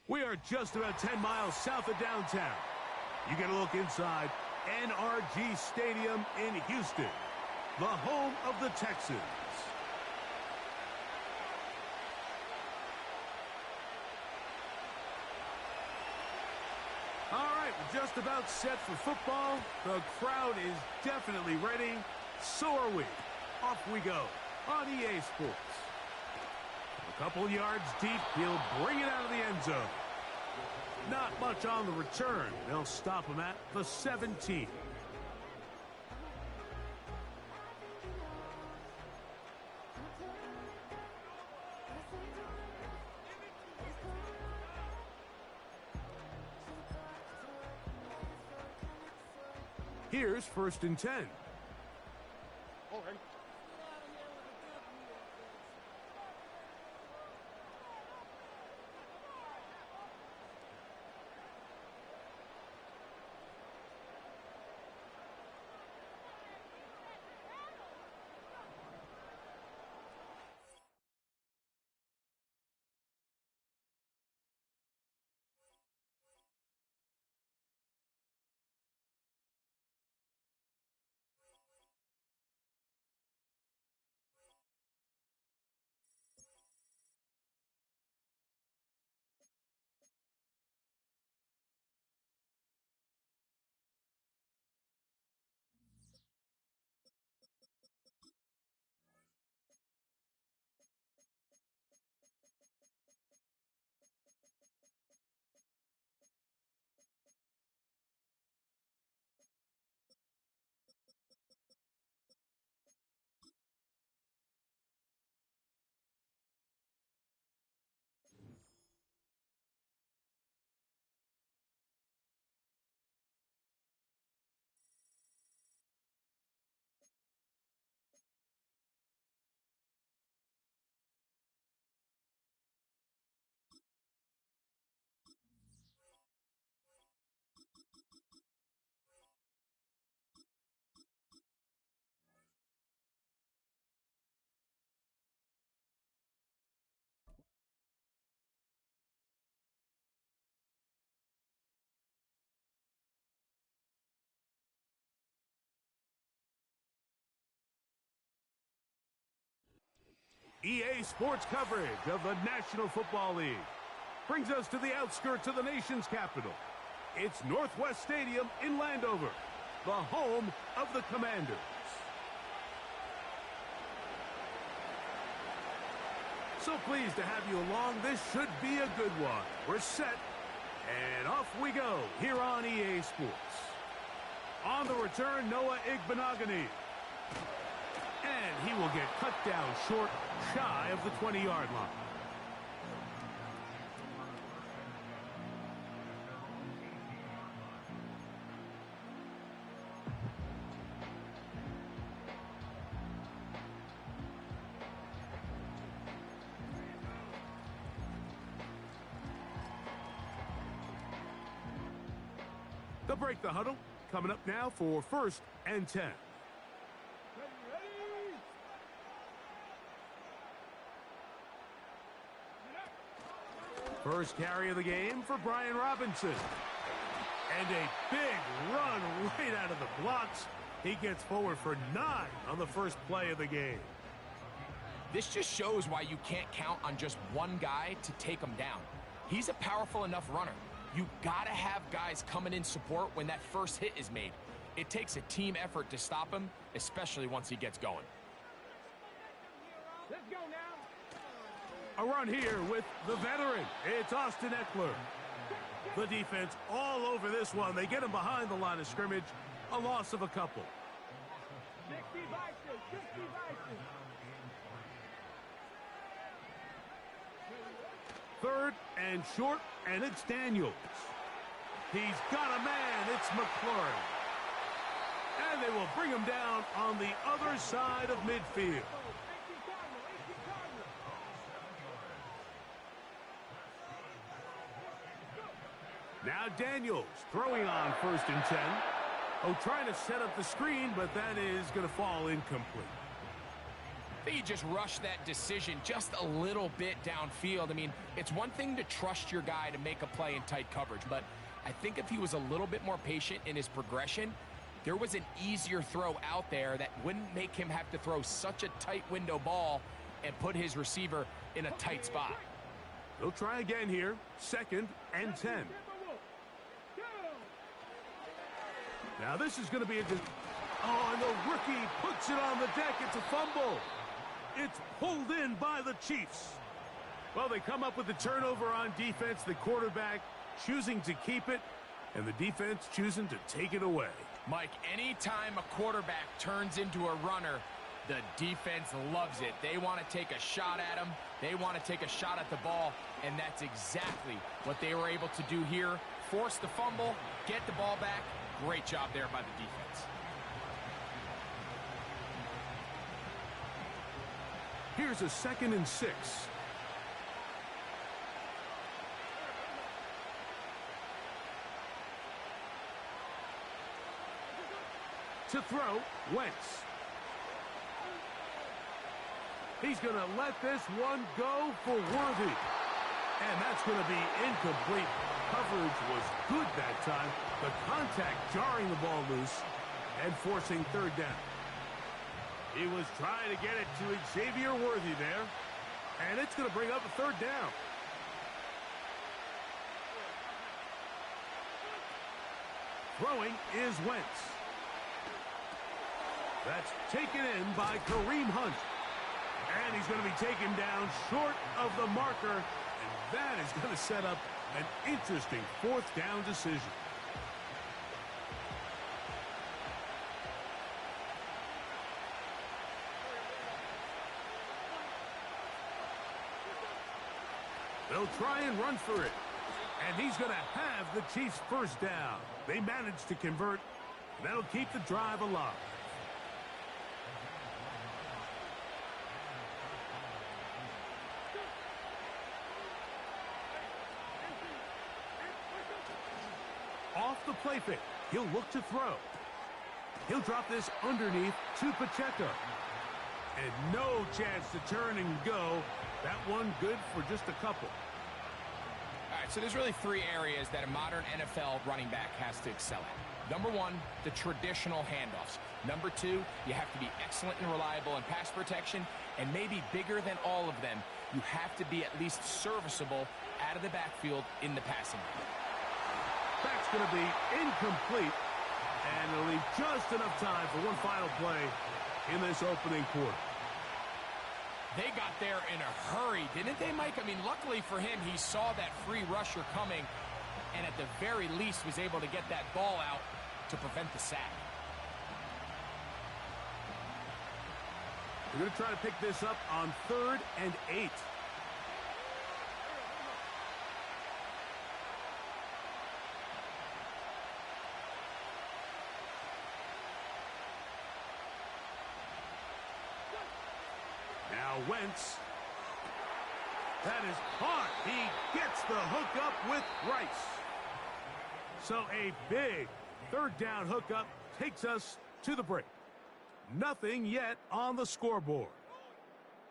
We are just about 10 miles south of downtown. You get a look inside NRG Stadium in Houston, the home of the Texans. All right, we're just about set for football. The crowd is definitely ready. So are we. Off we go on EA Sports. A couple yards deep, he'll bring it out of the end zone. Not much on the return. They'll stop him at the 17. Here's 1st and 10. All right. EA Sports coverage of the National Football League brings us to the outskirts of the nation's capital. It's Northwest Stadium in Landover, the home of the Commanders. So pleased to have you along. This should be a good one. We're set, and off we go here on EA Sports. On the return, Noah Igbenogany. And he will get cut down short, shy of the 20-yard line. They'll break the huddle. Coming up now for 1st and 10. First carry of the game for Brian Robinson. And a big run right out of the blocks. He gets forward for 9 on the first play of the game. This just shows why you can't count on just one guy to take him down. He's a powerful enough runner. You gotta have guys coming in support when that first hit is made. It takes a team effort to stop him, especially once he gets going. Let's go now. A run here with the veteran. It's Austin Eckler. The defense all over this one. They get him behind the line of scrimmage. A loss of a couple. 60 Vikings, 60 Vikings. 3rd and short, and it's Daniels. He's got a man. It's McLaurin. And they will bring him down on the other side of midfield. Now Daniels throwing on 1st and 10. Oh, trying to set up the screen, but that is going to fall incomplete. I think he just rushed that decision just a little bit downfield. I mean, it's one thing to trust your guy to make a play in tight coverage, but I think if he was a little bit more patient in his progression, there was an easier throw out there that wouldn't make him have to throw such a tight window ball and put his receiver in a tight spot. They'll try again here. 2nd and 10. Now this is going to be a... Oh, and the rookie puts it on the deck. It's a fumble. It's pulled in by the Chiefs. Well, they come up with the turnover on defense. The quarterback choosing to keep it, and the defense choosing to take it away. Mike, anytime a quarterback turns into a runner, the defense loves it. They want to take a shot at him. They want to take a shot at the ball, and that's exactly what they were able to do here. Force the fumble, get the ball back. Great job there by the defense. Here's a 2nd and 6. To throw, Wentz. He's going to let this one go for Worthy. And that's going to be incomplete. Coverage was good that time. The contact jarring the ball loose and forcing 3rd down. He was trying to get it to Xavier Worthy there. And it's going to bring up a 3rd down. Throwing is Wentz. That's taken in by Kareem Hunt. And he's going to be taken down short of the marker. And that is going to set up an interesting 4th down decision. They'll try and run for it. And he's going to have the Chiefs' 1st down. They managed to convert. That'll keep the drive alive. Off the play fake. He'll look to throw. He'll drop this underneath to Pacheco. And no chance to turn and go. That one good for just a couple. All right, so there's really 3 areas that a modern NFL running back has to excel at. Number 1, the traditional handoffs. Number 2, you have to be excellent and reliable in pass protection. And maybe bigger than all of them, you have to be at least serviceable out of the backfield in the passing game. That's going to be incomplete. And it'll leave just enough time for one final play in this opening quarter. They got there in a hurry, didn't they, Mike? I mean, luckily for him, he saw that free rusher coming and at the very least was able to get that ball out to prevent the sack. We're going to try to pick this up on 3rd and 8. Now Wentz. That is caught. He gets the hookup with Rice. So a big 3rd down hookup takes us to the break. Nothing yet on the scoreboard.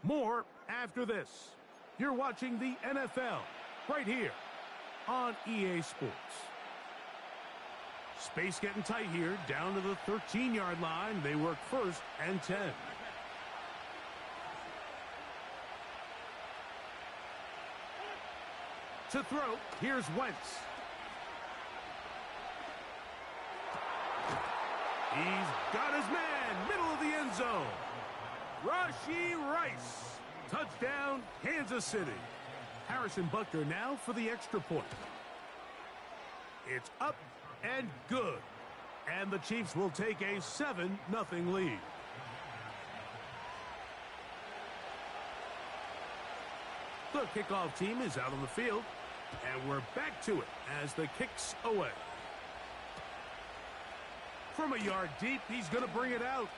More after this. You're watching the NFL right here on EA Sports. Space getting tight here, down to the 13-yard line. They work 1st and 10. To throw, here's Wentz. He's got his man, middle of the end zone. Rashee Rice. Touchdown, Kansas City. Harrison Butker now for the extra point. It's up and good. And the Chiefs will take a 7-0 lead. The kickoff team is out on the field. And we're back to it as the kick's away. From a yard deep, he's going to bring it out.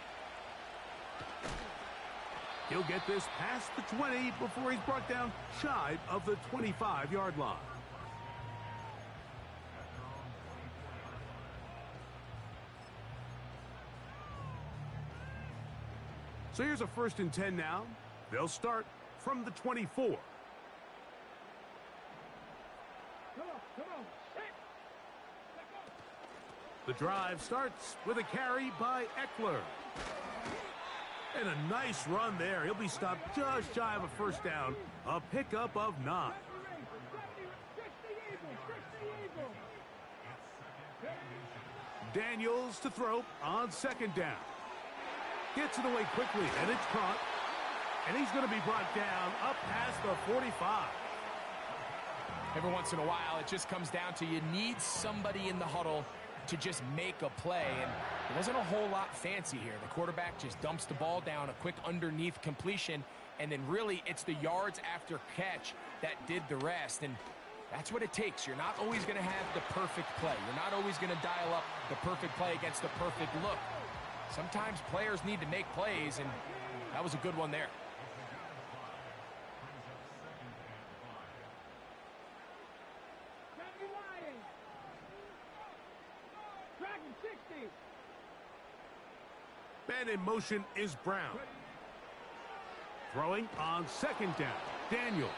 He'll get this past the 20 before he's brought down shy of the 25-yard line. So here's a 1st and 10 now. They'll start from the 24. Come on. The drive starts with a carry by Eckler. And a nice run there. He'll be stopped just shy of a 1st down. A pickup of 9. Daniels to throw on 2nd down. Gets it away quickly, and it's caught. And he's going to be brought down up past the 45. Every once in a while, it just comes down to you need somebody in the huddle to just make a play, and it wasn't a whole lot fancy here. The quarterback just dumps the ball down, a quick underneath completion, and then really it's the yards after catch that did the rest, and that's what it takes. You're not always going to have the perfect play. You're not always going to dial up the perfect play against the perfect look. Sometimes players need to make plays, and that was a good one there. Man in motion is Brown. Throwing on 2nd down. Daniels.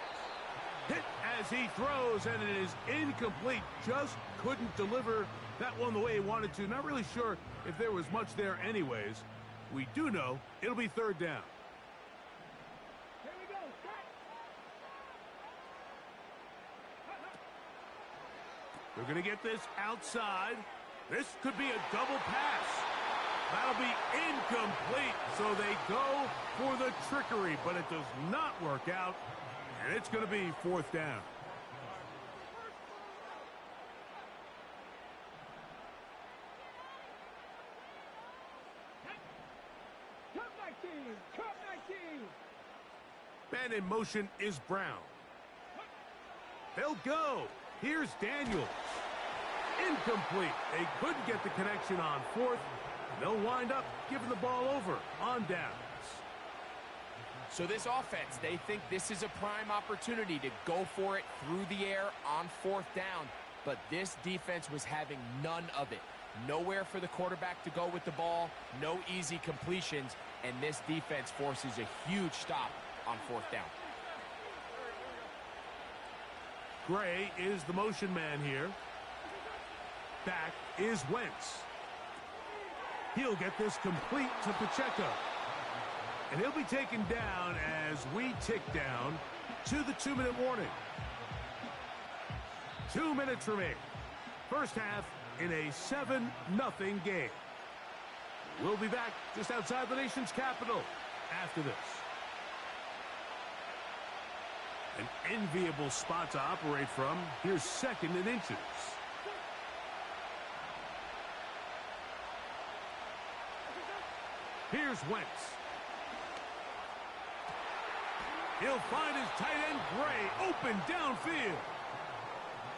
Hit as he throws, and it is incomplete. Just couldn't deliver that one the way he wanted to. Not really sure if there was much there anyways. We do know it'll be 3rd down. Here we go. They're going to get this outside. This could be a double pass. That'll be incomplete, so they go for the trickery, but it does not work out, and it's going to be 4th down. Come 19. Man in motion is Brown. They'll go. Here's Daniels. Incomplete. They couldn't get the connection on 4th. They'll wind up giving the ball over on downs. So this offense, they think this is a prime opportunity to go for it through the air on 4th down. But this defense was having none of it. Nowhere for the quarterback to go with the ball, no easy completions, and this defense forces a huge stop on 4th down. Gray is the motion man here. Back is Wentz. He'll get this complete to Pacheco. And he'll be taken down as we tick down to the 2-minute warning. 2 minutes remaining. First half in a 7-0 game. We'll be back just outside the nation's capital after this. An enviable spot to operate from. Here's 2nd and inches. Here's Wentz. He'll find his tight end, Gray, open downfield.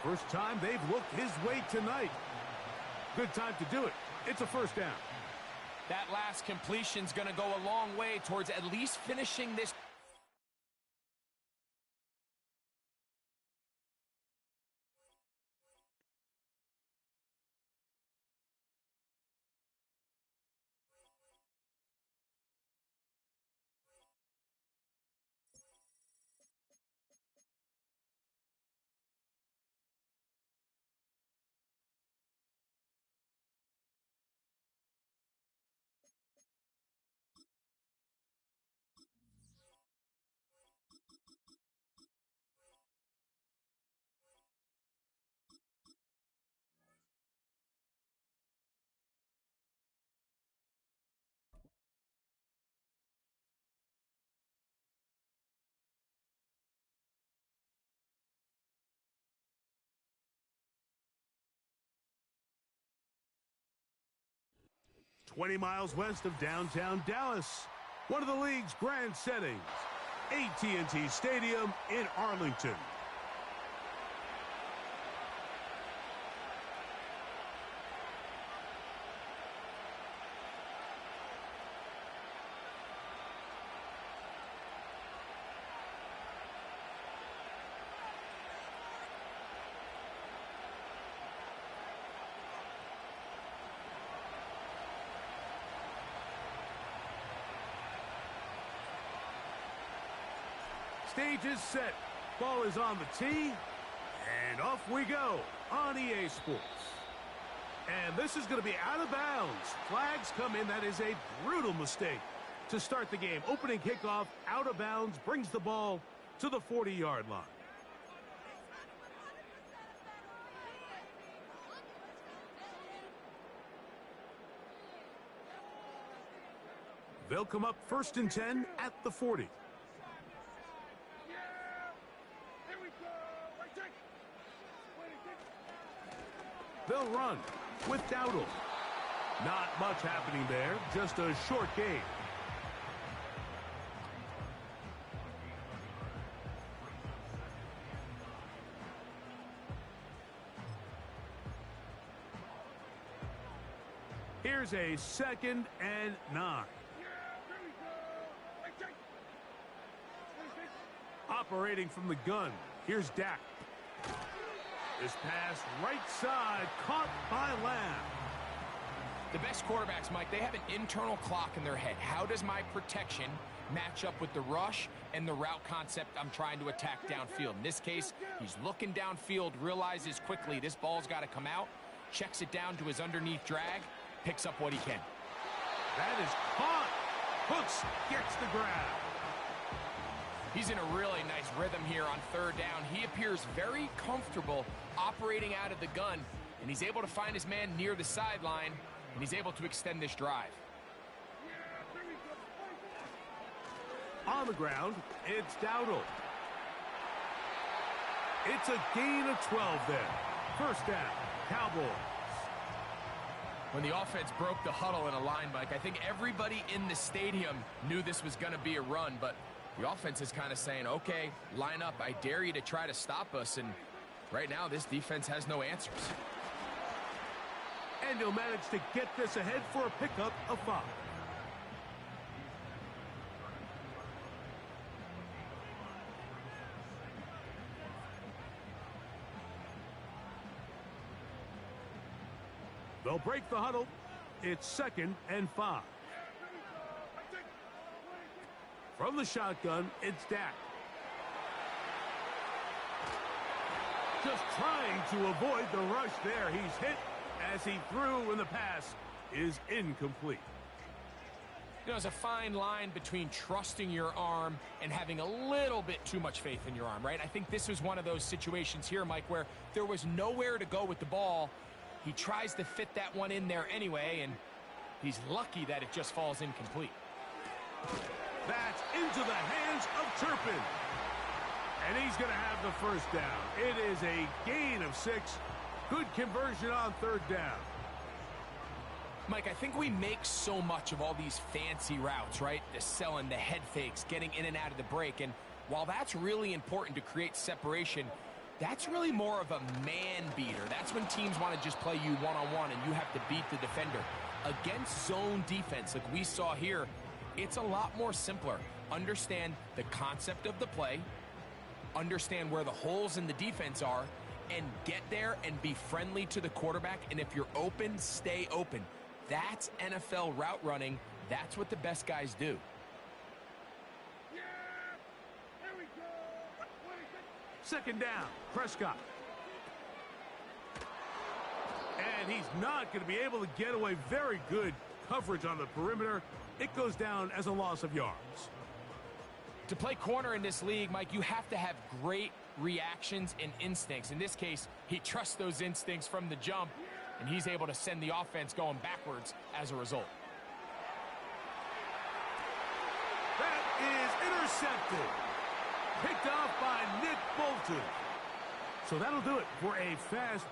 First time they've looked his way tonight. Good time to do it. It's a 1st down. That last completion's going to go a long way towards at least finishing this. "20 miles west of downtown Dallas, one of the league's grand settings, AT&T Stadium in Arlington. Stage is set. Ball is on the tee. And off we go on EA Sports. And this is going to be out of bounds. Flags come in. That is a brutal mistake to start the game. Opening kickoff, out of bounds, brings the ball to the 40-yard line. They'll come up 1st and 10 at the 40. They'll run with Dowdle. Not much happening there, just a short gain. Here's a 2nd and 9. Operating from the gun, here's Dak. This pass right side, caught by Lamb. The best quarterbacks, Mike, they have an internal clock in their head. How does my protection match up with the rush and the route concept I'm trying to attack downfield? In this case, he's looking downfield, realizes quickly this ball's got to come out, checks it down to his underneath drag, picks up what he can. That is caught. Hooks gets the grab. He's in a really nice rhythm here on 3rd down. He appears very comfortable operating out of the gun, and he's able to find his man near the sideline, and he's able to extend this drive. On the ground, it's Dowdle. It's a gain of 12 there. 1st down, Cowboys. When the offense broke the huddle in a line, Mike, I think everybody in the stadium knew this was going to be a run, but the offense is kind of saying, okay, line up. I dare you to try to stop us. And right now, this defense has no answers. And he'll manage to get this ahead for a pickup of 5. They'll break the huddle. It's 2nd and 5. From the shotgun, it's Dak. Just trying to avoid the rush there. He's hit as he threw, and the pass is incomplete. You know, there's a fine line between trusting your arm and having a little bit too much faith in your arm, right? I think this was one of those situations here, Mike, where there was nowhere to go with the ball. He tries to fit that one in there anyway, and he's lucky that it just falls incomplete. That's into the hands of Turpin. And he's going to have the 1st down. It is a gain of 6. Good conversion on 3rd down. Mike, I think we make so much of all these fancy routes, right? The selling, the head fakes, getting in and out of the break. And while that's really important to create separation, that's really more of a man beater. That's when teams want to just play you one-on-one and you have to beat the defender. Against zone defense like we saw here, it's a lot more simpler. Understand the concept of the play, understand where the holes in the defense are, and get there and be friendly to the quarterback. And if you're open, stay open. That's NFL route running. That's what the best guys do. Yeah! Here we go! 2nd down, Prescott. And he's not going to be able to get away. Very good coverage on the perimeter. It goes down as a loss of yards. To play corner in this league, Mike, you have to have great reactions and instincts. In this case, he trusts those instincts from the jump, and he's able to send the offense going backwards as a result. That is intercepted. Picked off by Nick Bolton. So that'll do it for a fast.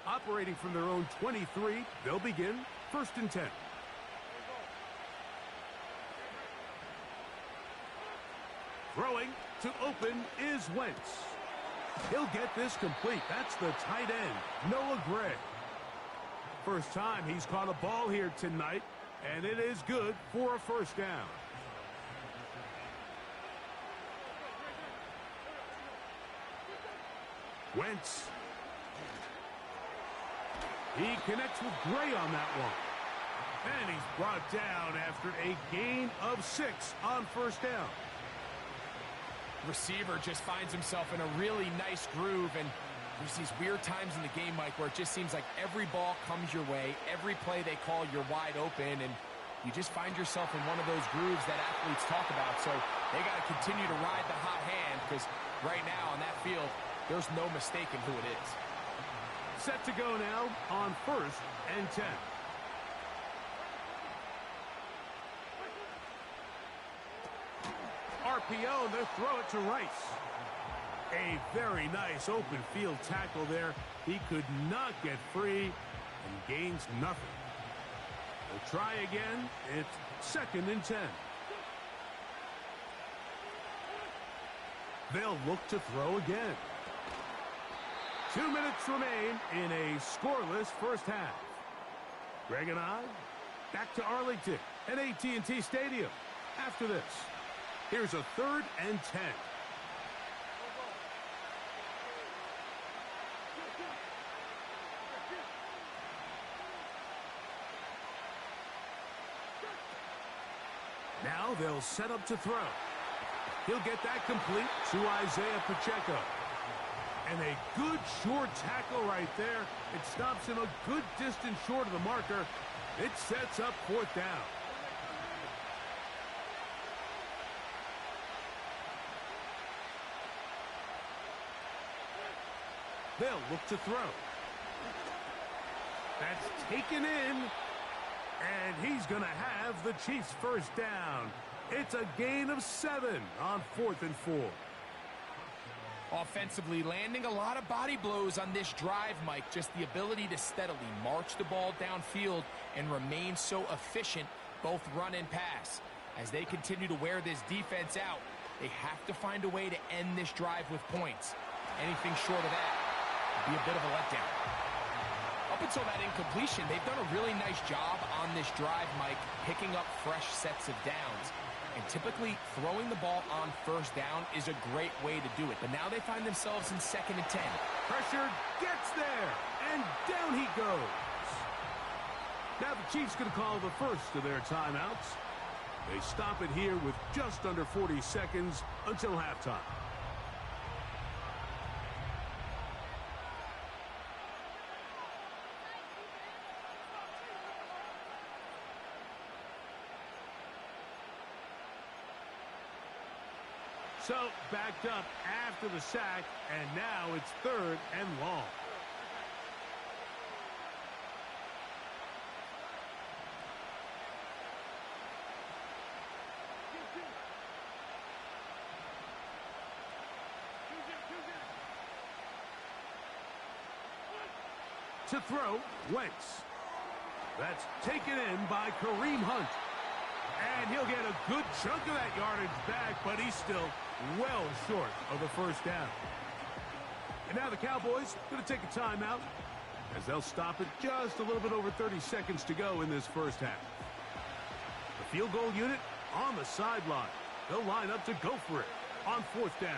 Operating from their own 23, they'll begin 1st and 10. Throwing to open is Wentz. He'll get this complete. That's the tight end, Noah Gray. First time he's caught a ball here tonight, and it is good for a 1st down. Wentz He connects with Gray on that one. And he's brought down after a gain of 6 on first down. Receiver just finds himself in a really nice groove, and there's these weird times in the game, Mike, where it just seems like every ball comes your way, every play they call, you're wide open, and you just find yourself in one of those grooves that athletes talk about. So they got to continue to ride the hot hand, because right now on that field, there's no mistaking who it is. Set to go now on 1st and 10. RPO, and they throw it to Rice. A very nice open field tackle there. He could not get free and gains nothing. They'll try again. It's 2nd and 10. They'll look to throw again. 2 minutes remain in a scoreless first half. Greg and I back to Arlington at AT&T Stadium. After this, here's a 3rd and 10. Now they'll set up to throw. He'll get that complete to Isaiah Pacheco. And a good short tackle right there. It stops him a good distance short of the marker. It sets up 4th down. They'll look to throw. That's taken in. And he's going to have the Chiefs first down. It's a gain of 7 on 4th and 4. Offensively, landing a lot of body blows on this drive, Mike. Just the ability to steadily march the ball downfield and remain so efficient, both run and pass. As they continue to wear this defense out, they have to find a way to end this drive with points. Anything short of that would be a bit of a letdown. Up until that incompletion, they've done a really nice job on this drive, Mike, picking up fresh sets of downs. And typically, throwing the ball on first down is a great way to do it. But now they find themselves in 2nd and 10. Pressure gets there, and down he goes. Now the Chiefs going to call the first of their timeouts. They stop it here with just under 40 seconds until halftime. So, backed up after the sack, and now it's 3rd and long. To throw, Wentz. That's taken in by Kareem Hunt. And he'll get a good chunk of that yardage back, but he's still well short of the first down. And now the Cowboys going to take a timeout as they'll stop it just a little bit over 30 seconds to go in this first half. The field goal unit on the sideline. They'll line up to go for it on 4th down.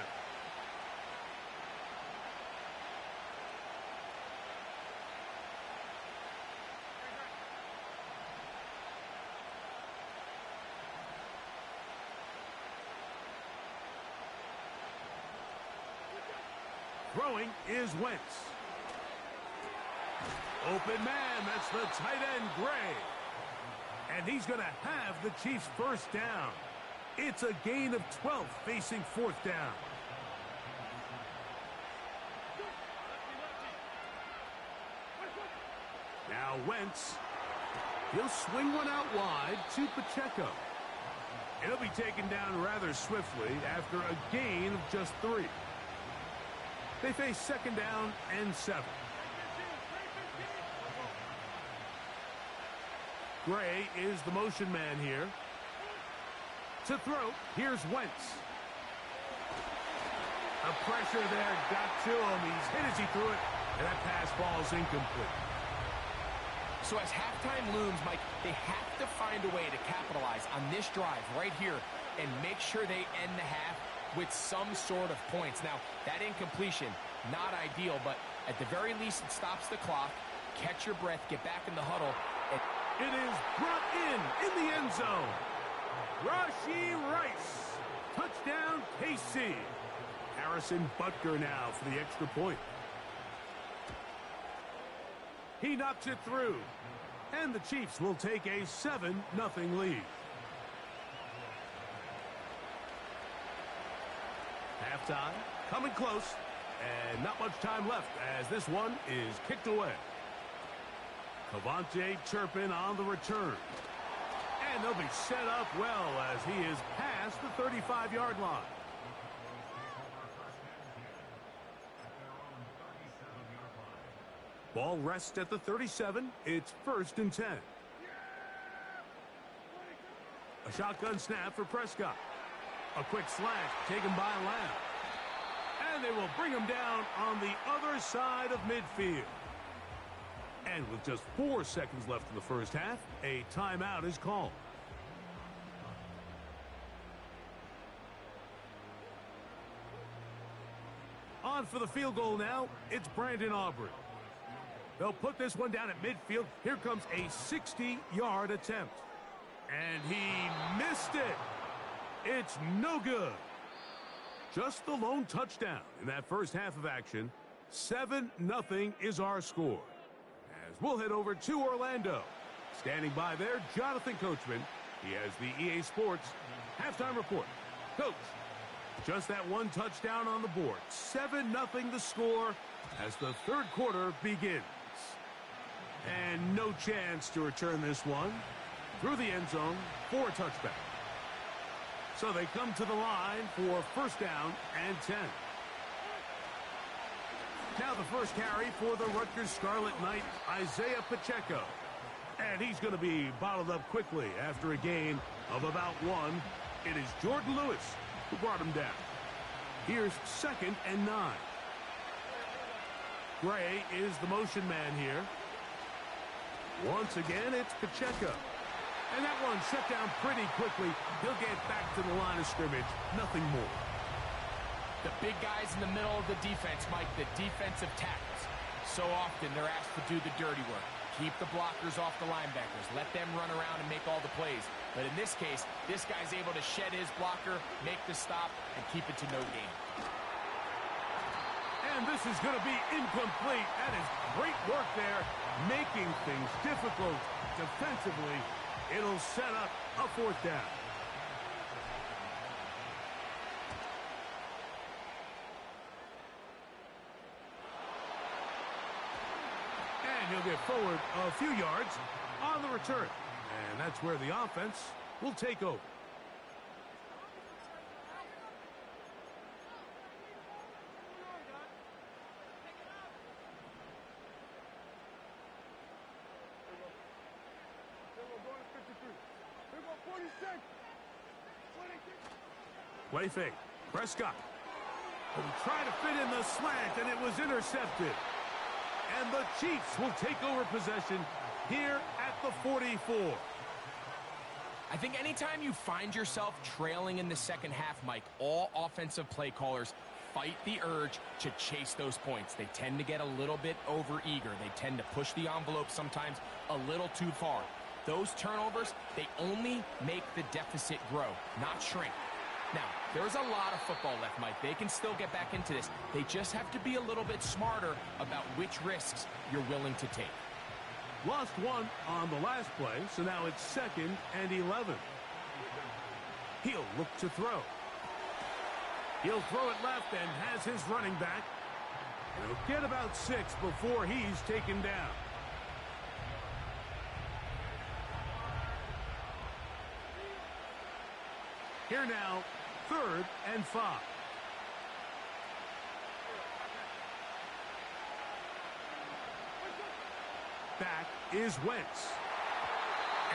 Throwing is Wentz. Open man, that's the tight end, Gray. And he's going to have the Chiefs first down. It's a gain of 12 facing 4th down. Now Wentz. He'll swing one out wide to Pacheco. It'll be taken down rather swiftly after a gain of just 3. They face 2nd down and 7. Gray is the motion man here. To throw, here's Wentz. A pressure there got to him. He's hit as he threw it, and that pass ball is incomplete. So as halftime looms, Mike, they have to find a way to capitalize on this drive right here and make sure they end the half with some sort of points. Now, that incompletion, not ideal, but at the very least, it stops the clock. catch your breath, get back in the huddle. It is brought in the end zone. Rashee Rice. Touchdown, KC. Harrison Butker now for the extra point. He knocks it through. And the Chiefs will take a 7-0 lead. Halftime, coming close. And not much time left as this one is kicked away. Cavante Turpin on the return. And they'll be set up well as he is past the 35-yard line. Ball rests at the 37. It's 1st and 10. A shotgun snap for Prescott. A quick slash taken by Lamb. And they will bring him down on the other side of midfield. And with just 4 seconds left in the first half, a timeout is called. On for the field goal now, it's Brandon Aubrey. They'll put this one down at midfield. Here comes a 60-yard attempt. And he missed it. It's no good. Just the lone touchdown in that first half of action. 7-0 is our score. As we'll head over to Orlando. Standing by there, Jonathan Coachman. He has the EA Sports halftime report. Coach, just that one touchdown on the board. 7-0 the score as the third quarter begins. And no chance to return this one through the end zone for a touchback. So they come to the line for 1st down and 10. Now the first carry for the Rutgers Scarlet Knight, Isaiah Pacheco. And he's going to be bottled up quickly after a gain of about 1. It is Jordan Lewis who brought him down. Here's 2nd and 9. Gray is the motion man here. Once again, it's Pacheco. And that one shut down pretty quickly. He'll get back to the line of scrimmage. Nothing more. The big guys in the middle of the defense, Mike, the defensive tackles. So often they're asked to do the dirty work. Keep the blockers off the linebackers. Let them run around and make all the plays. But in this case, this guy's able to shed his blocker, make the stop, and keep it to no gain. And this is going to be incomplete. That is great work there, making things difficult defensively. It'll set up a 4th down. And he'll get forward a few yards on the return. And that's where the offense will take over. Play fake. Prescott. He tried to fit in the slant, and it was intercepted. And the Chiefs will take over possession here at the 44. I think anytime you find yourself trailing in the second half, Mike, all offensive play callers fight the urge to chase those points. They tend to get a little bit overeager. They tend to push the envelope sometimes a little too far. Those turnovers, they only make the deficit grow, not shrink. Now, there's a lot of football left, Mike. They can still get back into this. They just have to be a little bit smarter about which risks you're willing to take. Lost 1 on the last play, so now it's 2nd and 11. He'll look to throw. He'll throw it left and has his running back. He'll get about 6 before he's taken down. Here now, 3rd and 5. Back is Wentz.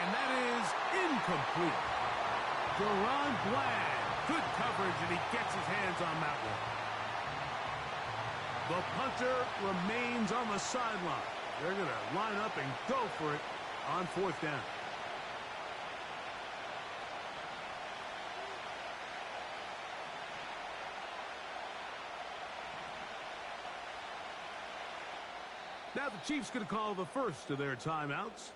And that is incomplete. Deron Bland. Good coverage, and he gets his hands on that one. The punter remains on the sideline. They're going to line up and go for it on 4th down. Now the Chiefs going to call the first of their timeouts.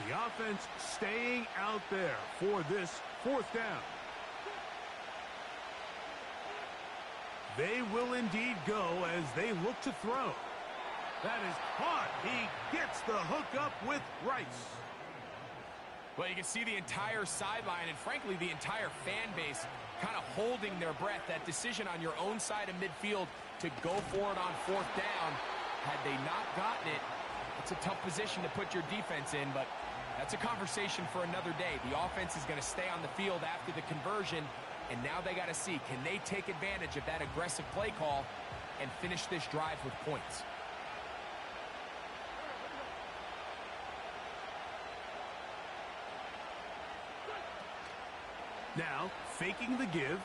The offense staying out there for this fourth down. They will indeed go as they look to throw. That is caught. He gets the hook up with Rice. Well, you can see the entire sideline and, frankly, the entire fan base kind of holding their breath. That decision on your own side of midfield to go for it on fourth down, had they not gotten it, it's a tough position to put your defense in, but that's a conversation for another day. The offense is going to stay on the field after the conversion, and now they got to see, can they take advantage of that aggressive play call and finish this drive with points? Now, faking the give.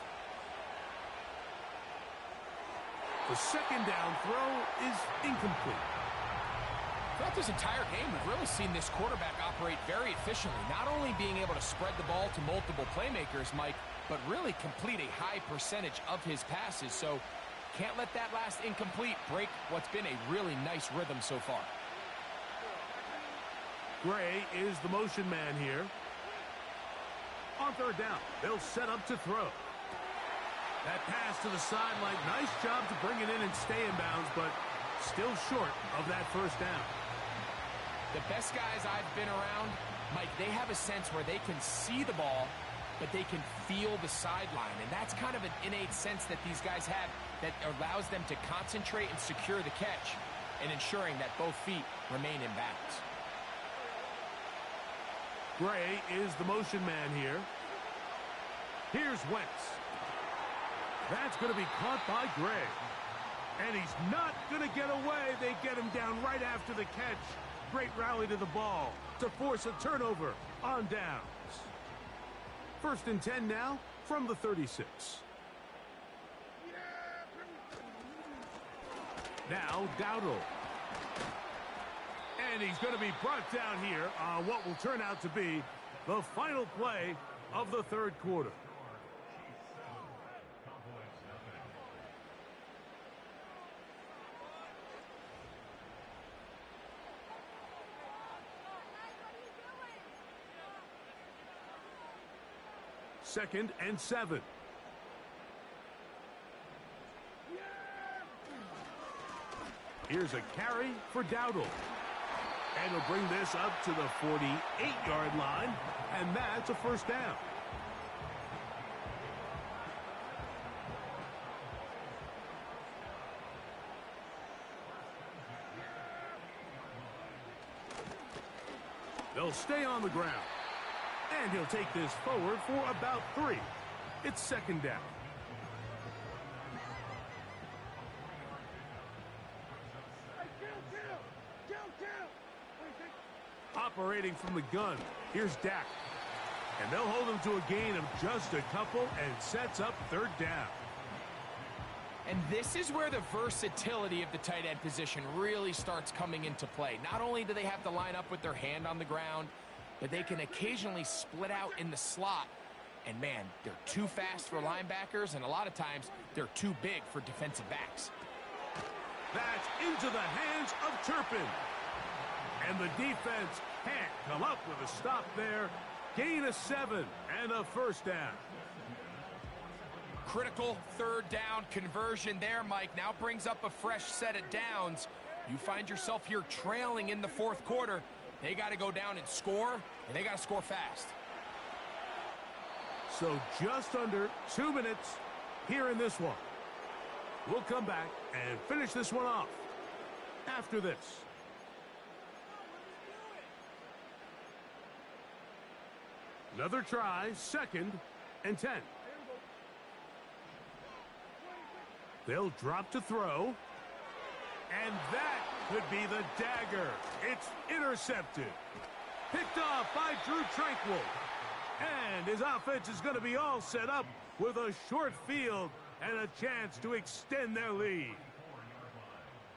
The second down throw is incomplete. Throughout this entire game, we've really seen this quarterback operate very efficiently, not only being able to spread the ball to multiple playmakers, Mike, but really complete a high percentage of his passes. So can't let that last incomplete break what's been a really nice rhythm so far. Gray is the motion man here. On third down, they'll set up to throw. That pass to the sideline, nice job to bring it in and stay in bounds, but still short of that first down. The best guys I've been around, Mike, they have a sense where they can see the ball, but they can feel the sideline. And that's kind of an innate sense that these guys have that allows them to concentrate and secure the catch and ensuring that both feet remain in bounds. Gray is the motion man here. Here's Wentz. That's going to be caught by Gray. And he's not going to get away. They get him down right after the catch. Great rally to the ball to force a turnover on downs. 1st and 10 now from the 36. Now Dowdle. And he's going to be brought down here on what will turn out to be the final play of the third quarter. Second and 7. Here's a carry for Dowdle. And he'll bring this up to the 48-yard line, and that's a first down. They'll stay on the ground. And he'll take this forward for about 3. It's second down. Operating from the gun, here's Dak. And they'll hold him to a gain of just a couple and sets up third down. And this is where the versatility of the tight end position really starts coming into play. Not only do they have to line up with their hand on the ground, but they can occasionally split out in the slot. And man, they're too fast for linebackers, and a lot of times they're too big for defensive backs. That's into the hands of Turpin. And the defense can't come up with a stop there. Gain of 7 and a first down. Critical third down conversion there, Mike. Now brings up a fresh set of downs. You find yourself here trailing in the fourth quarter. They got to go down and score, and they got to score fast. So just under 2 minutes here in this one. We'll come back and finish this one off after this. Another try, 2nd and 10. They'll drop to throw. And that could be the dagger. It's intercepted. Picked off by Drew Tranquill. And his offense is going to be all set up with a short field and a chance to extend their lead.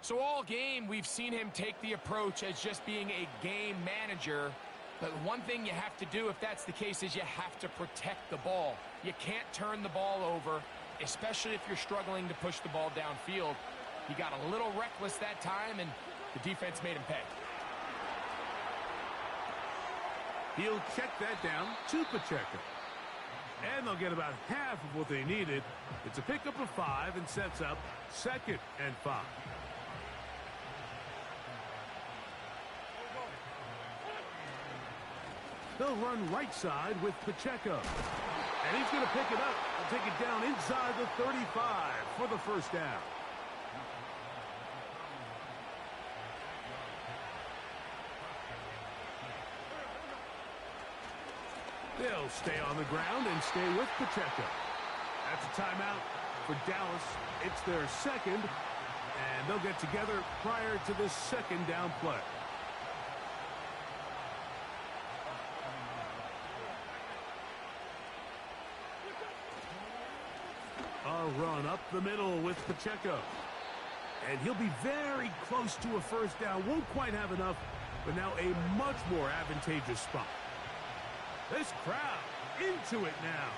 So all game, we've seen him take the approach as just being a game manager. But one thing you have to do if that's the case is you have to protect the ball. You can't turn the ball over. especially if you're struggling to push the ball downfield. He got a little reckless that time, and the defense made him pay. He'll check that down to Pacheco. And they'll get about half of what they needed. It's a pickup of 5 and sets up 2nd and 5. They'll run right side with Pacheco. And he's going to pick it up and take it down inside the 35 for the first down. They'll stay on the ground and stay with Pacheco. That's a timeout for Dallas. It's their second, and they'll get together prior to this second down play. A run up the middle with Pacheco. And he'll be very close to a first down. Won't quite have enough, but now a much more advantageous spot. This crowd into it now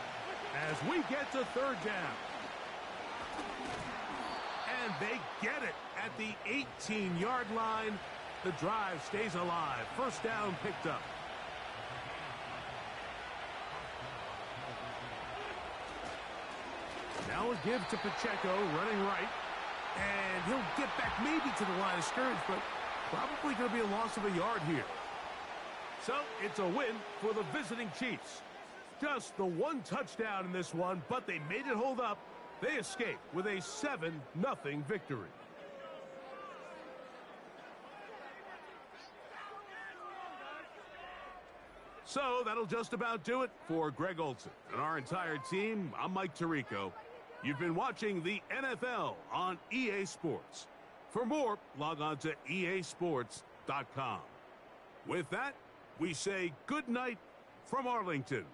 as we get to 3rd down. And they get it at the 18-yard line. The drive stays alive. First down picked up. Now a give to Pacheco, running right. And he'll get back maybe to the line of scrimmage, but probably going to be a loss of a yard here. So it's a win for the visiting Chiefs. Just the one touchdown in this one, but they made it hold up. They escape with a 7-0 victory. So that'll just about do it for Greg Olsen and our entire team. I'm Mike Tirico. You've been watching the NFL on EA Sports. For more, log on to easports.com. With that, we say good night from Arlington.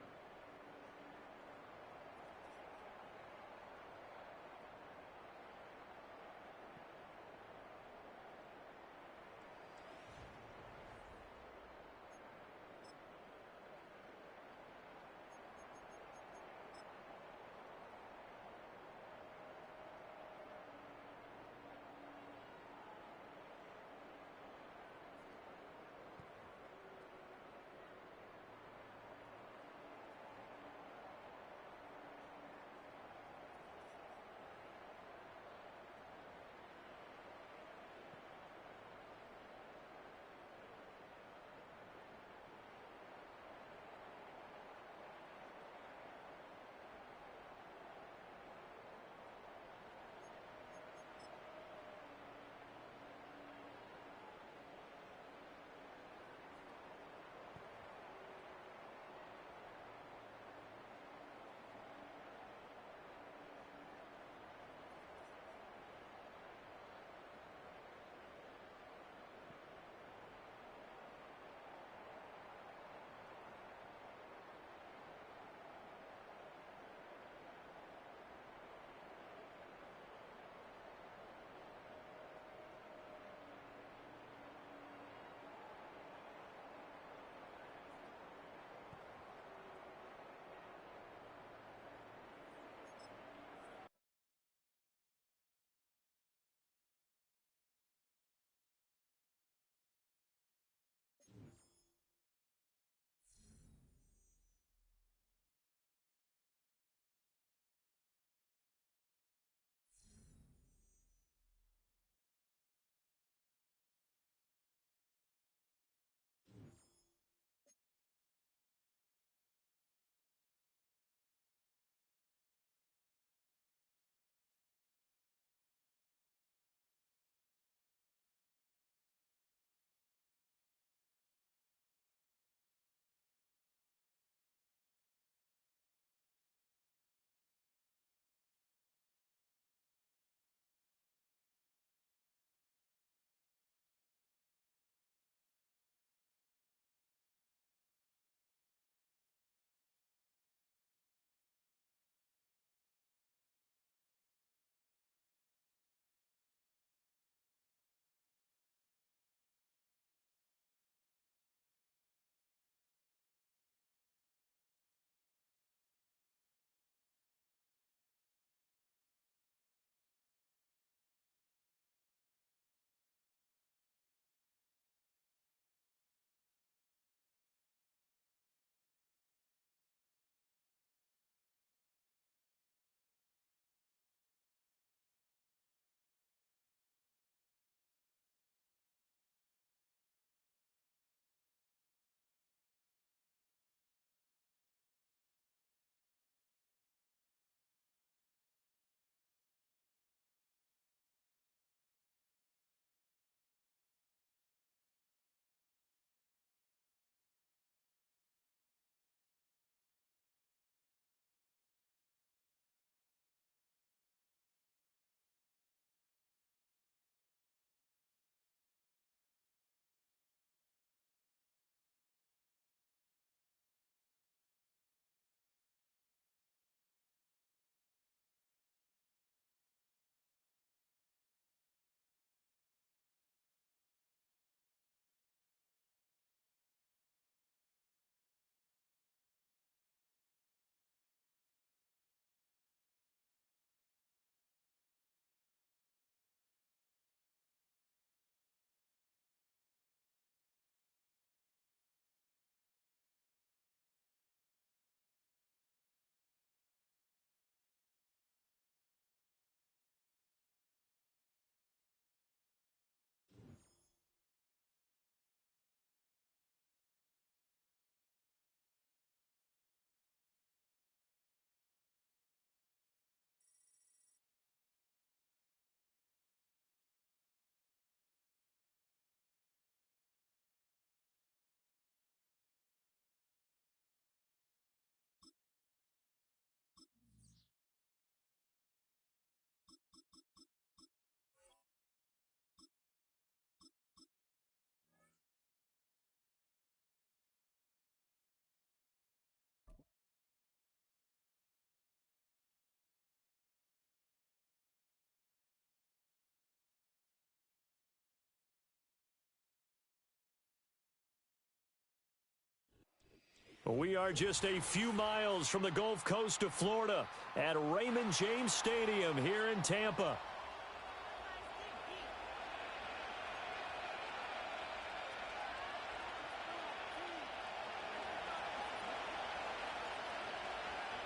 We are just a few miles from the Gulf Coast of Florida at Raymond James Stadium here in Tampa.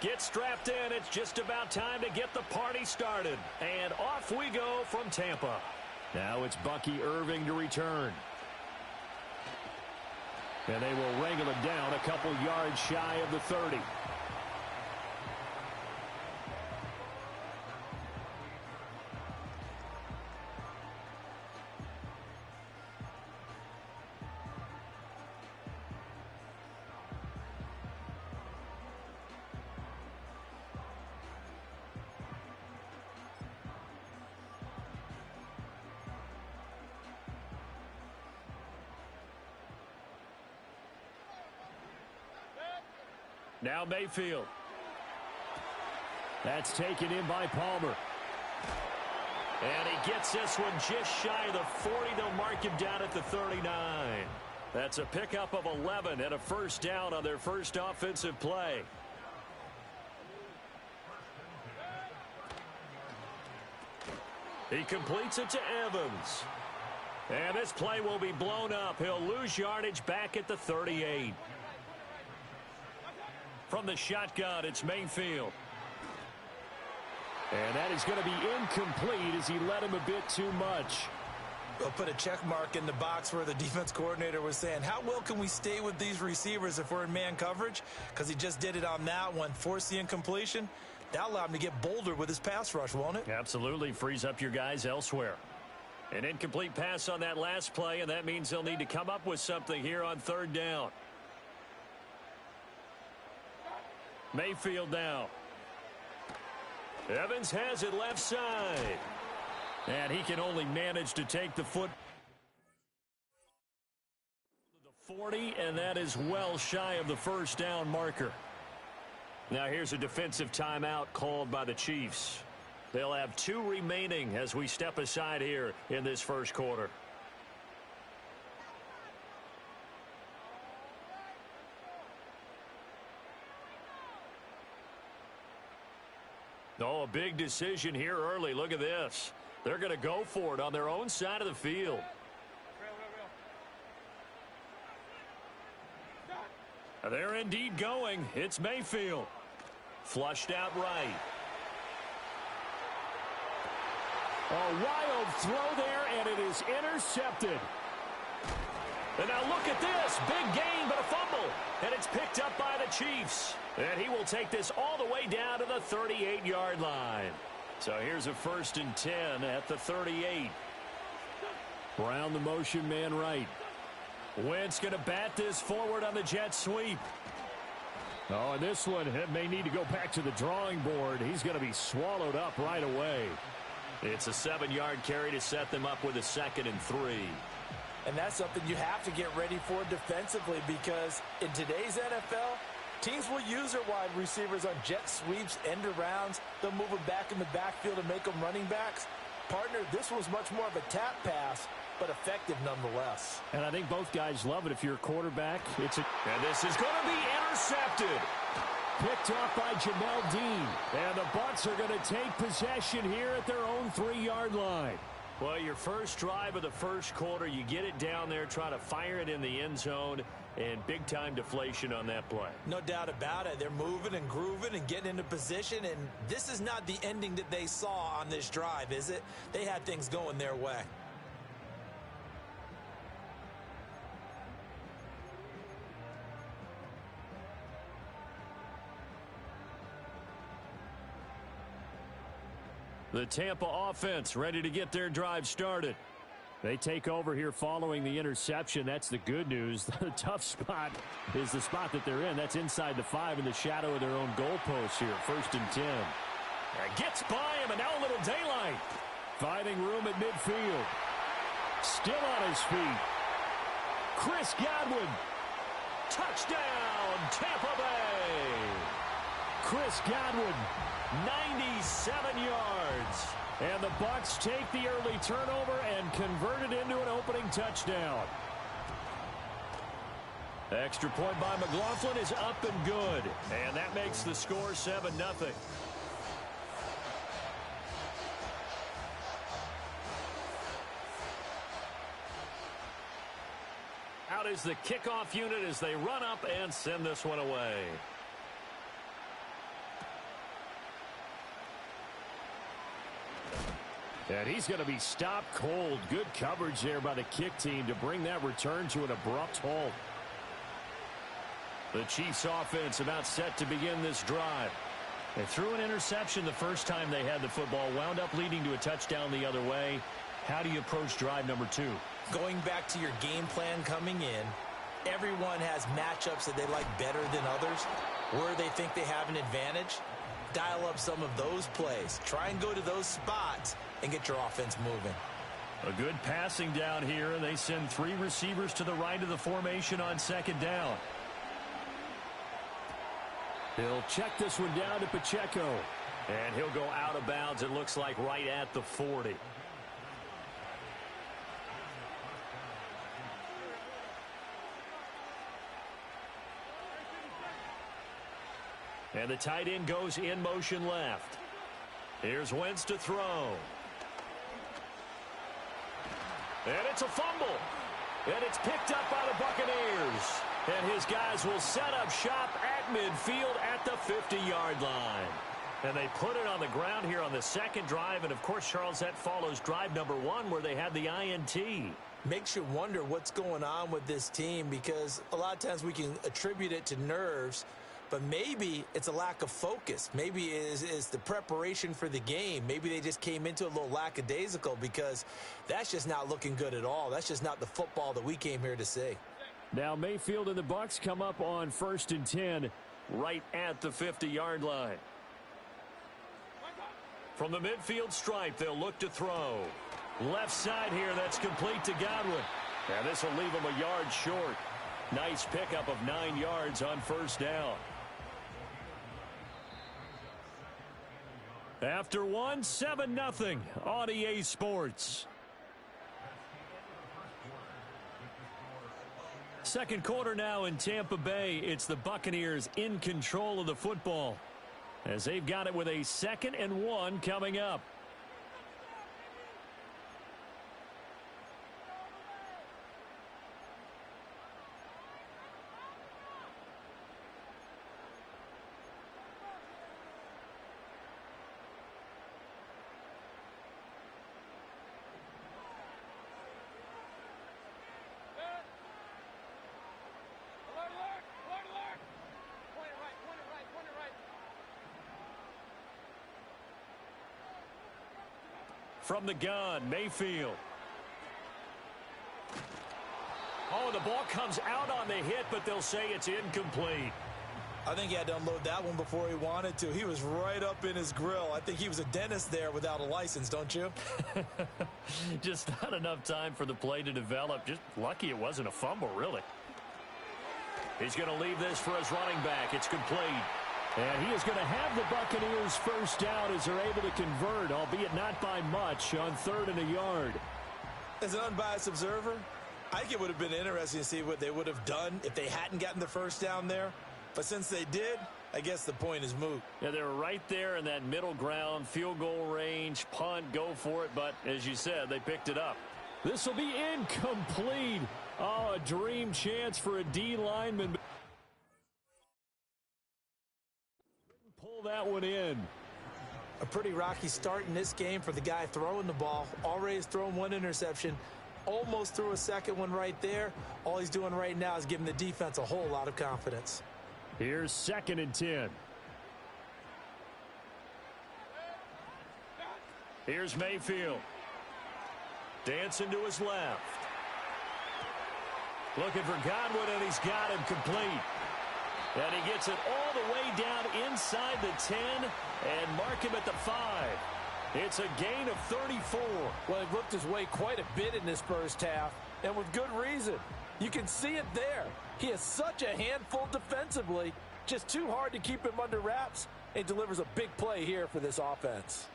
Get strapped in. It's just about time to get the party started. And off we go from Tampa. Now it's Bucky Irving to return. And they will wrangle it down a couple yards shy of the 30. Now Mayfield. That's taken in by Palmer. And he gets this one just shy of the 40. They'll mark him down at the 39. That's a pickup of 11 and a first down on their first offensive play. He completes it to Evans. And this play will be blown up. He'll lose yardage back at the 38. From the shotgun, it's Mayfield. And that is going to be incomplete as he led him a bit too much. We'll put a check mark in the box where the defense coordinator was saying, how well can we stay with these receivers if we're in man coverage? Because he just did it on that one, forced the incompletion. That allowed him to get bolder with his pass rush, won't it? Absolutely. Frees up your guys elsewhere. An incomplete pass on that last play, and that means they'll need to come up with something here on third down. Mayfield now. Evans has it left side. And he can only manage to take the foot to the 40, and that is well shy of the first down marker. Now here's a defensive timeout called by the Chiefs. They'll have 2 remaining as we step aside here in this first quarter. Oh, a big decision here early. Look at this. They're going to go for it on their own side of the field. They're indeed going. It's Mayfield. Flushed out right. A wild throw there, and it is intercepted. And now look at this. Big gain, but a fumble. And it's picked up by the Chiefs. And he will take this all the way down to the 38-yard line. So here's a 1st and 10 at the 38. Brown the motion man right. Wentz going to bat this forward on the jet sweep. Oh, and this one may need to go back to the drawing board. He's going to be swallowed up right away. It's a 7-yard carry to set them up with a 2nd and 3. And that's something you have to get ready for defensively, because in today's NFL, teams will use their wide receivers on jet sweeps, end arounds. They'll move them back in the backfield and make them running backs. Partner, this was much more of a tap pass, but effective nonetheless. And I think both guys love it if you're a quarterback. And this is going to be intercepted. Picked off by Jamel Dean. And the Bucs are going to take possession here at their own 3-yard line. Well, your first drive of the first quarter, you get it down there, try to fire it in the end zone, and big-time deflation on that play. No doubt about it. They're moving and grooving and getting into position, and this is not the ending that they saw on this drive, is it? They had things going their way. The Tampa offense ready to get their drive started. They take over here following the interception. That's the good news. The tough spot is the spot that they're in. That's inside the 5 in the shadow of their own goalpost here. 1st and 10. Gets by him, and now a little daylight. Finding room at midfield. Still on his feet. Chris Godwin. Touchdown, Tampa Bay. Chris Godwin, 97 yards. And the Bucs take the early turnover and convert it into an opening touchdown. Extra point by McLaughlin is up and good. And that makes the score 7-0. Out is the kickoff unit as they run up and send this one away. And he's going to be stopped cold. Good coverage there by the kick team to bring that return to an abrupt halt. The Chiefs offense about set to begin this drive. They threw an interception the first time they had the football, wound up leading to a touchdown the other way. How do you approach drive number 2? Going back to your game plan coming in, everyone has matchups that they like better than others. Where they think they have an advantage, dial up some of those plays. Try and go to those spots and get your offense moving. A good passing down here, and they send 3 receivers to the right of the formation on second down. He'll check this one down to Pacheco. And he'll go out of bounds, it looks like, right at the 40. And the tight end goes in motion left. Here's Wentz to throw. And it's a fumble. And it's picked up by the Buccaneers. And his guys will set up shop at midfield at the 50-yard line. And they put it on the ground here on the second drive. And, of course, Charles, that follows drive number 1 where they had the INT. Makes you wonder what's going on with this team, because a lot of times we can attribute it to nerves, but maybe it's a lack of focus. Maybe it's the preparation for the game. Maybe they just came into a little lackadaisical, because that's just not looking good at all. That's just not the football that we came here to see. Now Mayfield and the Bucs come up on 1st and 10 right at the 50-yard line. From the midfield stripe, they'll look to throw. Left side here, that's complete to Godwin. And this will leave him a yard short. Nice pickup of 9 yards on first down. After 1, 7-0 on EA Sports. Second quarter now in Tampa Bay. It's the Buccaneers in control of the football, as they've got it with a 2nd and 1 coming up. From the gun, Mayfield. Oh, the ball comes out on the hit, but they'll say it's incomplete. I think he had to unload that one before he wanted to. He was right up in his grill. I think he was a dentist there without a license, don't you? Just not enough time for the play to develop. Just lucky it wasn't a fumble, really. He's going to leave this for his running back. It's complete. And he is going to have the Buccaneers first down as they're able to convert, albeit not by much, on 3rd and a yard. As an unbiased observer, I think it would have been interesting to see what they would have done if they hadn't gotten the first down there. But since they did, I guess the point is moot. Yeah, they were right there in that middle ground, field goal range, punt, go for it. But as you said, they picked it up. This will be incomplete. Oh, a dream chance for a D lineman. Pull that one in. A pretty rocky start in this game for the guy throwing the ball. Already has thrown 1 interception. Almost threw a second one right there. All he's doing right now is giving the defense a whole lot of confidence. Here's 2nd and 10. Here's Mayfield. Dancing to his left. Looking for Godwin, and he's got him complete. And he gets it all the way down inside the 10 and mark him at the 5. It's a gain of 34. Well, he worked his way quite a bit in this first half, and with good reason. You can see it there. He is such a handful defensively, just too hard to keep him under wraps, and delivers a big play here for this offense.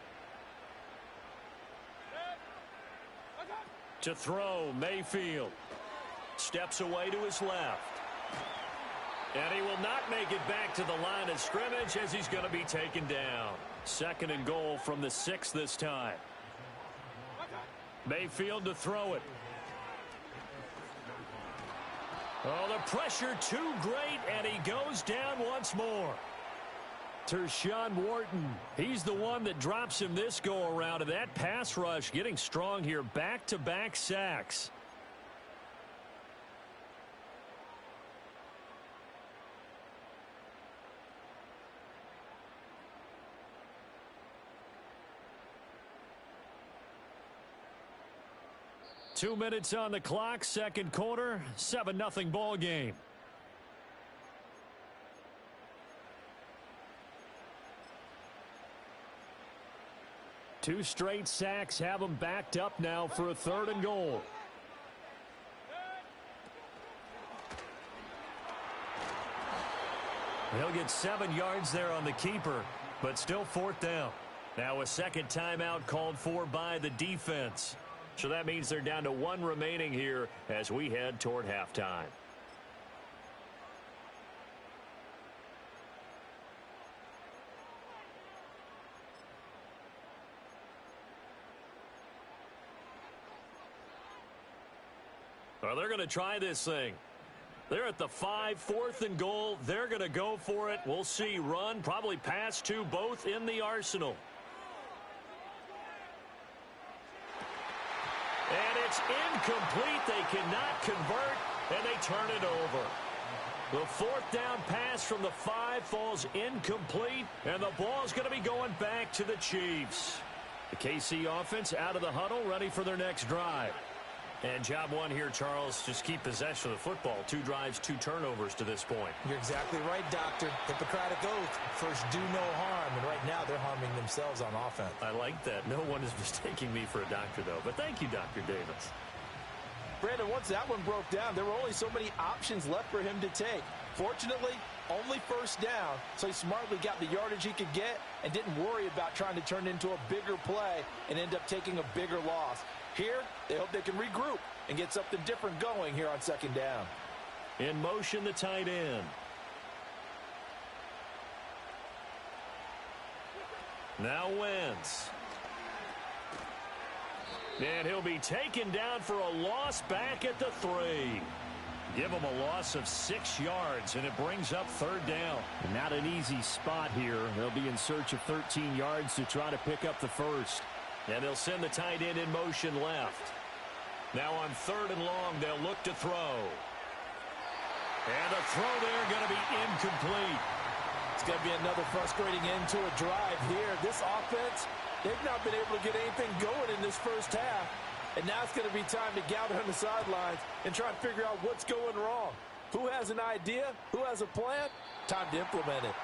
To throw, Mayfield. Steps away to his left. And he will not make it back to the line of scrimmage as he's going to be taken down. 2nd and goal from the 6 this time. Mayfield to throw it. Oh, the pressure too great, and he goes down once more. Tershawn Wharton, he's the one that drops him this go-around, and that pass rush getting strong here. Back-to-back sacks. Two minutes on the clock, 2nd quarter, 7-0 ball game. Two straight sacks have them backed up now for a 3rd and goal. He'll get 7 yards there on the keeper, but still 4th down. Now a 2nd timeout called for by the defense. So that means they're down to 1 remaining here as we head toward halftime. Well, they're going to try this thing. They're at the 5, 4th and goal. They're going to go for it. We'll see. Run, probably pass to both in the arsenal. And it's incomplete. They cannot convert, and they turn it over. The 4th down pass from the 5 falls incomplete, and the ball's going to be going back to the Chiefs. The KC offense out of the huddle, ready for their next drive. And job one here, Charles, just keep possession of the football. 2 drives, 2 turnovers to this point. You're exactly right, Doctor. Hippocratic oath. First, do no harm. And right now, they're harming themselves on offense. I like that. No one is mistaking me for a doctor, though. But thank you, Dr. Davis. Brandon, once that one broke down, there were only so many options left for him to take. Fortunately, only 1st down, so he smartly got the yardage he could get and didn't worry about trying to turn it into a bigger play and end up taking a bigger loss. Here, they hope they can regroup and get something different going here on 2nd down. In motion, the tight end. Now Wentz. And he'll be taken down for a loss back at the 3. Give him a loss of 6 yards, and it brings up 3rd down. And not an easy spot here. They'll be in search of 13 yards to try to pick up the 1st. And they'll send the tight end in motion left. Now on 3rd and long, they'll look to throw. And the throw there going to be incomplete. It's going to be another frustrating end to a drive here. This offense, they've not been able to get anything going in this 1st half. And now it's going to be time to gather on the sidelines and try and figure out what's going wrong. Who has an idea? Who has a plan? Time to implement it.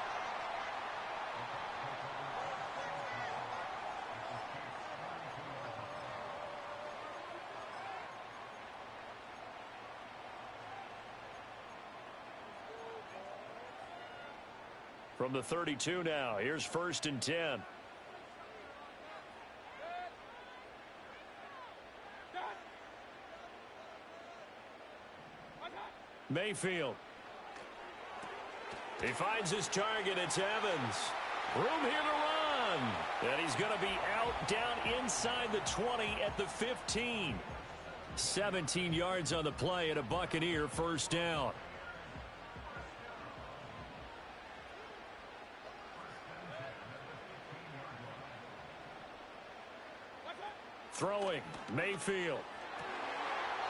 From the 32 now, here's 1st and 10. Mayfield. He finds his target. It's Evans. Room here to run. And he's going to be out down inside the 20 at the 15. 17 yards on the play and a Buccaneer 1st down. Throwing, Mayfield.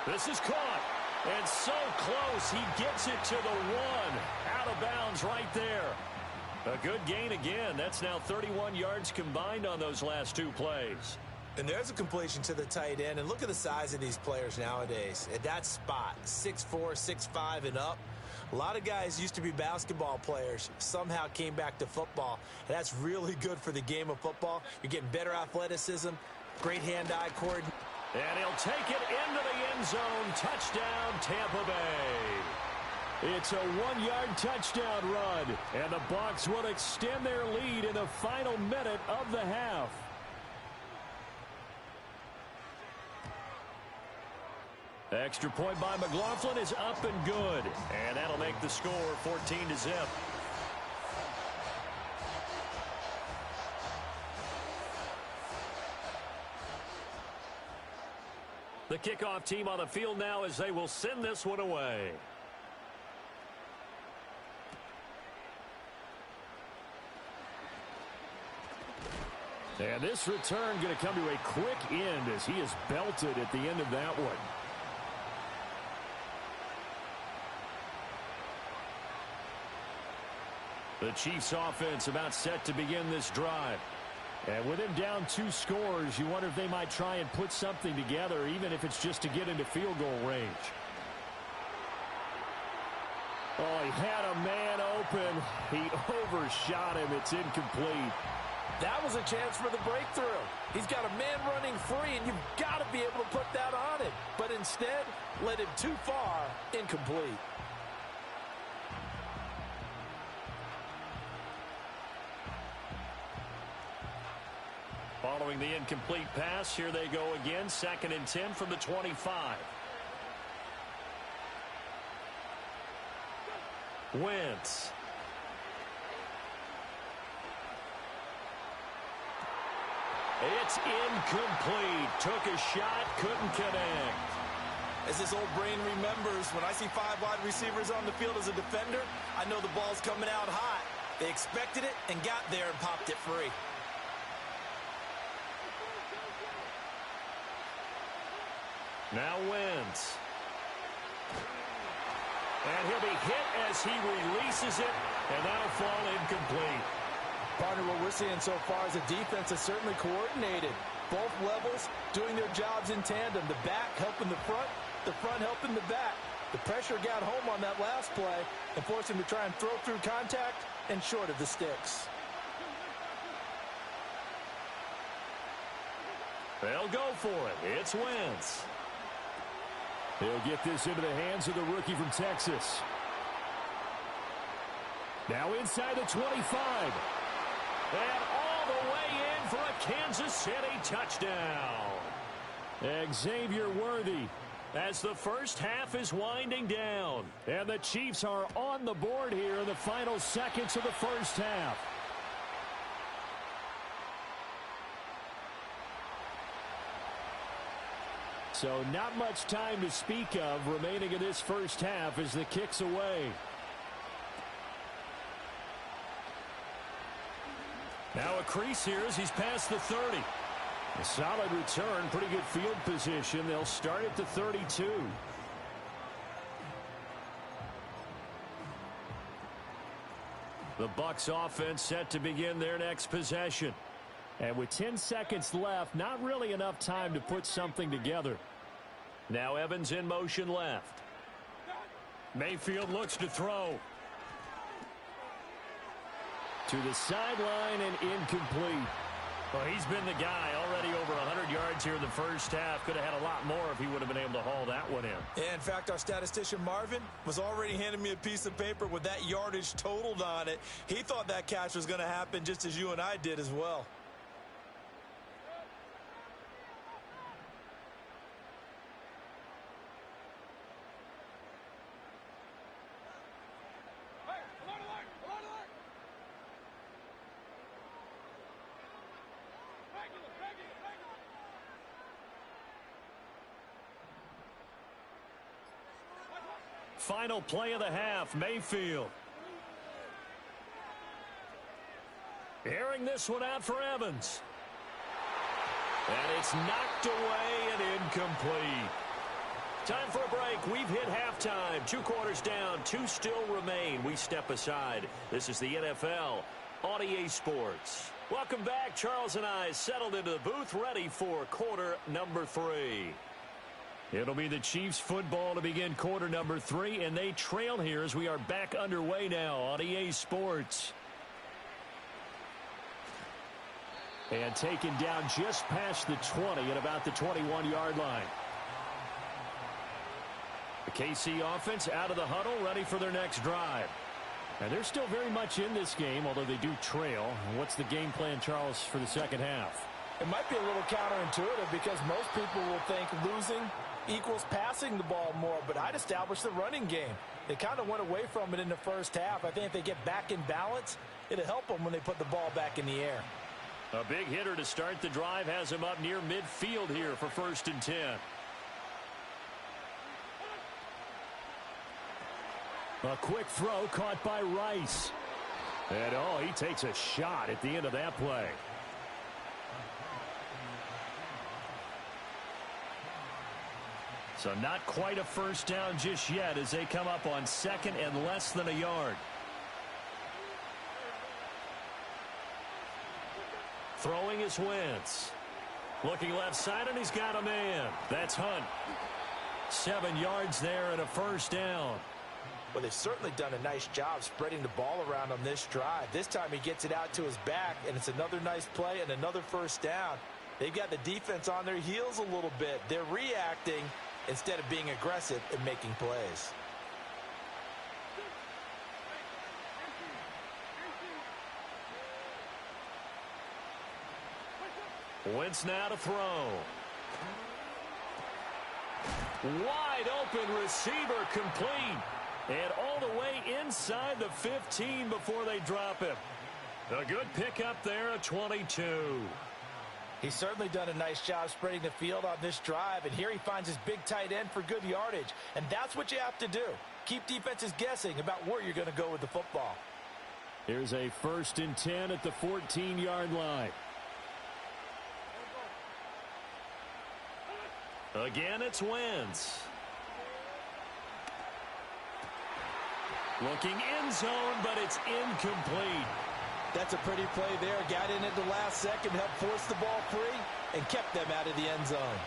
This is caught. And so close, he gets it to the 1. Out of bounds right there. A good gain again. That's now 31 yards combined on those last 2 plays. And there's a completion to the tight end. And look at the size of these players nowadays. At that spot, 6'4", 6'5", and up. A lot of guys used to be basketball players, somehow came back to football. And that's really good for the game of football. You're getting better athleticism, great hand-eye coordination. And he'll take it into the end zone. Touchdown, Tampa Bay. It's a 1-yard touchdown run. And the Bucs will extend their lead in the final minute of the half. Extra point by McLaughlin is up and good. And that'll make the score 14-0. The kickoff team on the field now as they will send this one away. And this return going to come to a quick end as he is belted at the end of that one. The Chiefs offense about set to begin this drive. And with him down 2 scores, you wonder if they might try and put something together, even if it's just to get into field goal range. Oh, he had a man open. He overshot him. It's incomplete. That was a chance for the breakthrough. He's got a man running free, and you've got to be able to put that on him. But instead, led him too far, incomplete. Following the incomplete pass, here they go again. 2nd and 10 from the 25. Wentz. It's incomplete. Took a shot, couldn't connect. As this old brain remembers, when I see 5 wide receivers on the field as a defender, I know the ball's coming out hot. They expected it and got there and popped it free. Now Wentz. And he'll be hit as he releases it, and that'll fall incomplete. Partner, what we're seeing so far is the defense is certainly coordinated. Both levels doing their jobs in tandem. The back helping the front helping the back. The pressure got home on that last play and forced him to try and throw through contact and short of the sticks. They'll go for it. It's Wentz. He'll get this into the hands of the rookie from Texas. Now inside the 25. And all the way in for a Kansas City touchdown. Xavier Worthy as the first half is winding down. And the Chiefs are on the board here in the final seconds of the first half. So not much time to speak of remaining in this first half as the kick's away. Now a crease here as he's past the 30. A solid return, pretty good field position. They'll start at the 32. The Bucs offense set to begin their next possession. And with 10 seconds left, not really enough time to put something together. Now Evans in motion left. Mayfield looks to throw. To the sideline and incomplete. Well, he's been the guy already over 100 yards here in the first half. Could have had a lot more if he would have been able to haul that one in. Yeah, in fact, our statistician Marvin was already handing me a piece of paper with that yardage totaled on it. He thought that catch was going to happen just as you and I did as well. Final play of the half, Mayfield. Airing this one out for Evans. And it's knocked away and incomplete. Time for a break. We've hit halftime. 2 quarters down, 2 still remain. We step aside. This is the NFL on EA Sports. Welcome back. Charles and I settled into the booth, ready for quarter number 3. It'll be the Chiefs football to begin quarter number 3, and they trail here as we are back underway now on EA Sports. And taken down just past the 20 at about the 21-yard line. The KC offense out of the huddle, ready for their next drive. And they're still very much in this game, although they do trail. What's the game plan, Charles, for the second half? It might be a little counterintuitive because most people will think losing equals passing the ball more, but I'd establish the running game. They kind of went away from it in the first half. I think if they get back in balance, it'll help them when they put the ball back in the air. A big hitter to start the drive has him up near midfield here for 1st and 10. A quick throw caught by Rice. And, oh, he takes a shot at the end of that play. So not quite a first down just yet as they come up on 2nd and less than a yard. Throwing is Wentz. Looking left side, and he's got a man. That's Hunt. 7 yards there and a first down. Well, they've certainly done a nice job spreading the ball around on this drive. This time he gets it out to his back, and it's another nice play and another first down. They've got the defense on their heels a little bit. They're reacting instead of being aggressive and making plays. Wentz now to throw. Wide open receiver complete. And all the way inside the 15 before they drop him. A good pickup there at 22. He's certainly done a nice job spreading the field on this drive, and here he finds his big tight end for good yardage. And that's what you have to do. Keep defenses guessing about where you're going to go with the football. Here's a 1st and 10 at the 14-yard line. Again, it's Wentz. Looking end zone, but it's incomplete. That's a pretty play there. Got in at the last second, helped force the ball free, and kept them out of the end zone.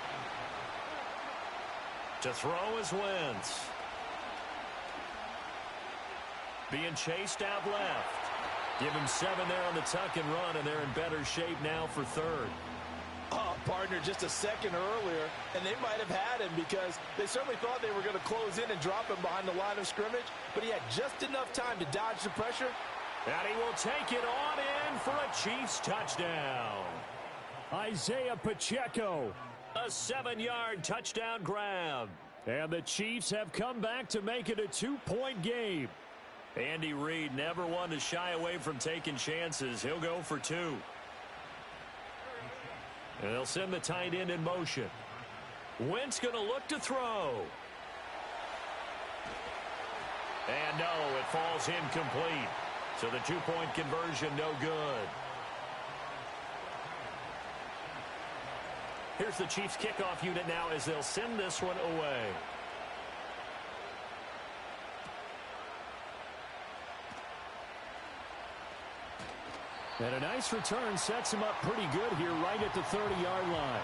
To throw is Wentz. Being chased out left. Give him 7 there on the tuck and run, and they're in better shape now for 3rd. Oh, partner, just a second earlier, and they might have had him because they certainly thought they were going to close in and drop him behind the line of scrimmage, but he had just enough time to dodge the pressure. And he will take it on in for a Chiefs touchdown. Isaiah Pacheco, a 7-yard touchdown grab. And the Chiefs have come back to make it a 2-point game. Andy Reid never one to shy away from taking chances. He'll go for 2. And they'll send the tight end in motion. Wentz going to look to throw. And no, it falls incomplete. So the 2-point conversion no good. Here's the Chiefs kickoff unit now as they'll send this one away. And a nice return sets him up pretty good here right at the 30-yard line.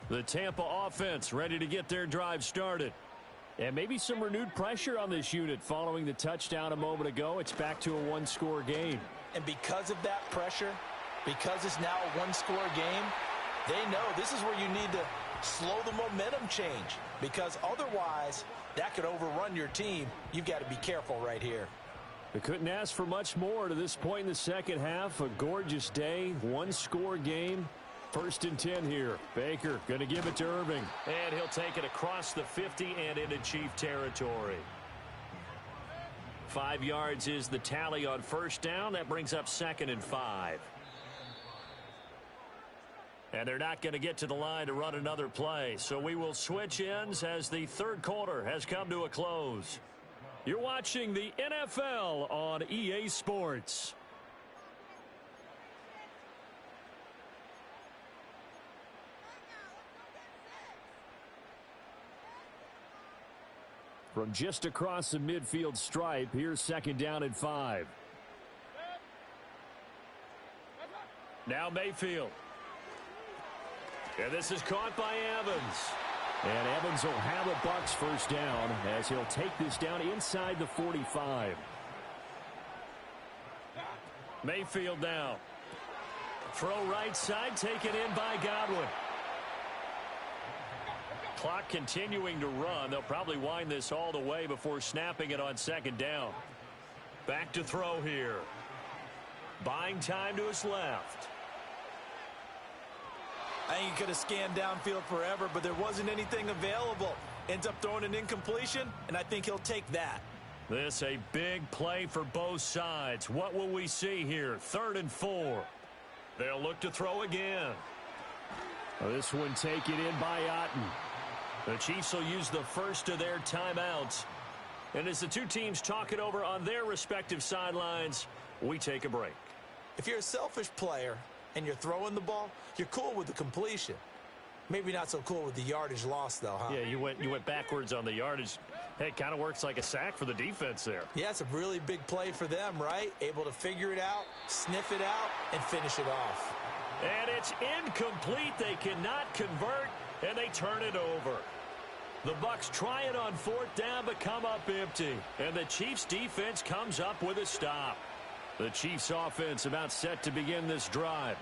The Tampa offense ready to get their drive started. And maybe some renewed pressure on this unit following the touchdown a moment ago. It's back to a 1-score game. And because of that pressure, because it's now a 1-score game, they know this is where you need to slow the momentum change. Because otherwise, that could overrun your team. You've got to be careful right here. They couldn't ask for much more to this point in the second half. A gorgeous day, 1-score game. 1st and 10 here. Baker going to give it to Irving. And he'll take it across the 50 and into Chief territory. 5 yards is the tally on 1st down. That brings up 2nd and 5. And they're not going to get to the line to run another play. So we will switch ends as the 3rd quarter has come to a close. You're watching the NFL on EA Sports. From just across the midfield stripe, here's 2nd down and 5. Now Mayfield. And this is caught by Evans. And Evans will have a Bucs 1st down as he'll take this down inside the 45. Mayfield now. Throw right side, taken in by Godwin. clock continuing to run. They'll probably wind this all the way before snapping it on second down. Back to throw here. Buying time to his left. I think he could have scanned downfield forever, but there wasn't anything available. Ends up throwing an incompletion, and I think he'll take that. This a big play for both sides. What will we see here? 3rd and 4. They'll look to throw again. This one taken in by Otten. The Chiefs will use the first of their timeouts. And as the two teams talk it over on their respective sidelines, we take a break. If you're a selfish player and you're throwing the ball, you're cool with the completion. Maybe not so cool with the yardage loss, though, huh? Yeah, you went backwards on the yardage. Hey, it kind of works like a sack for the defense there. Yeah, it's a really big play for them, right? Able to figure it out, sniff it out, and finish it off. And it's incomplete. They cannot convert, and they turn it over. The Bucs try it on 4th down, but come up empty. And the Chiefs defense comes up with a stop. The Chiefs offense about set to begin this drive.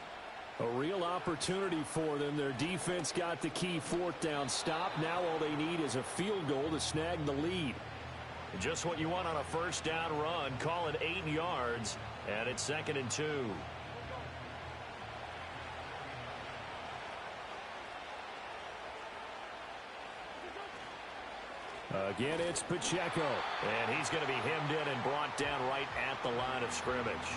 A real opportunity for them. Their defense got the key 4th down stop. Now all they need is a field goal to snag the lead. Just what you want on a 1st down run. Call it 8 yards, and it's 2nd and 2. Again, it's Pacheco. And he's going to be hemmed in and brought down right at the line of scrimmage.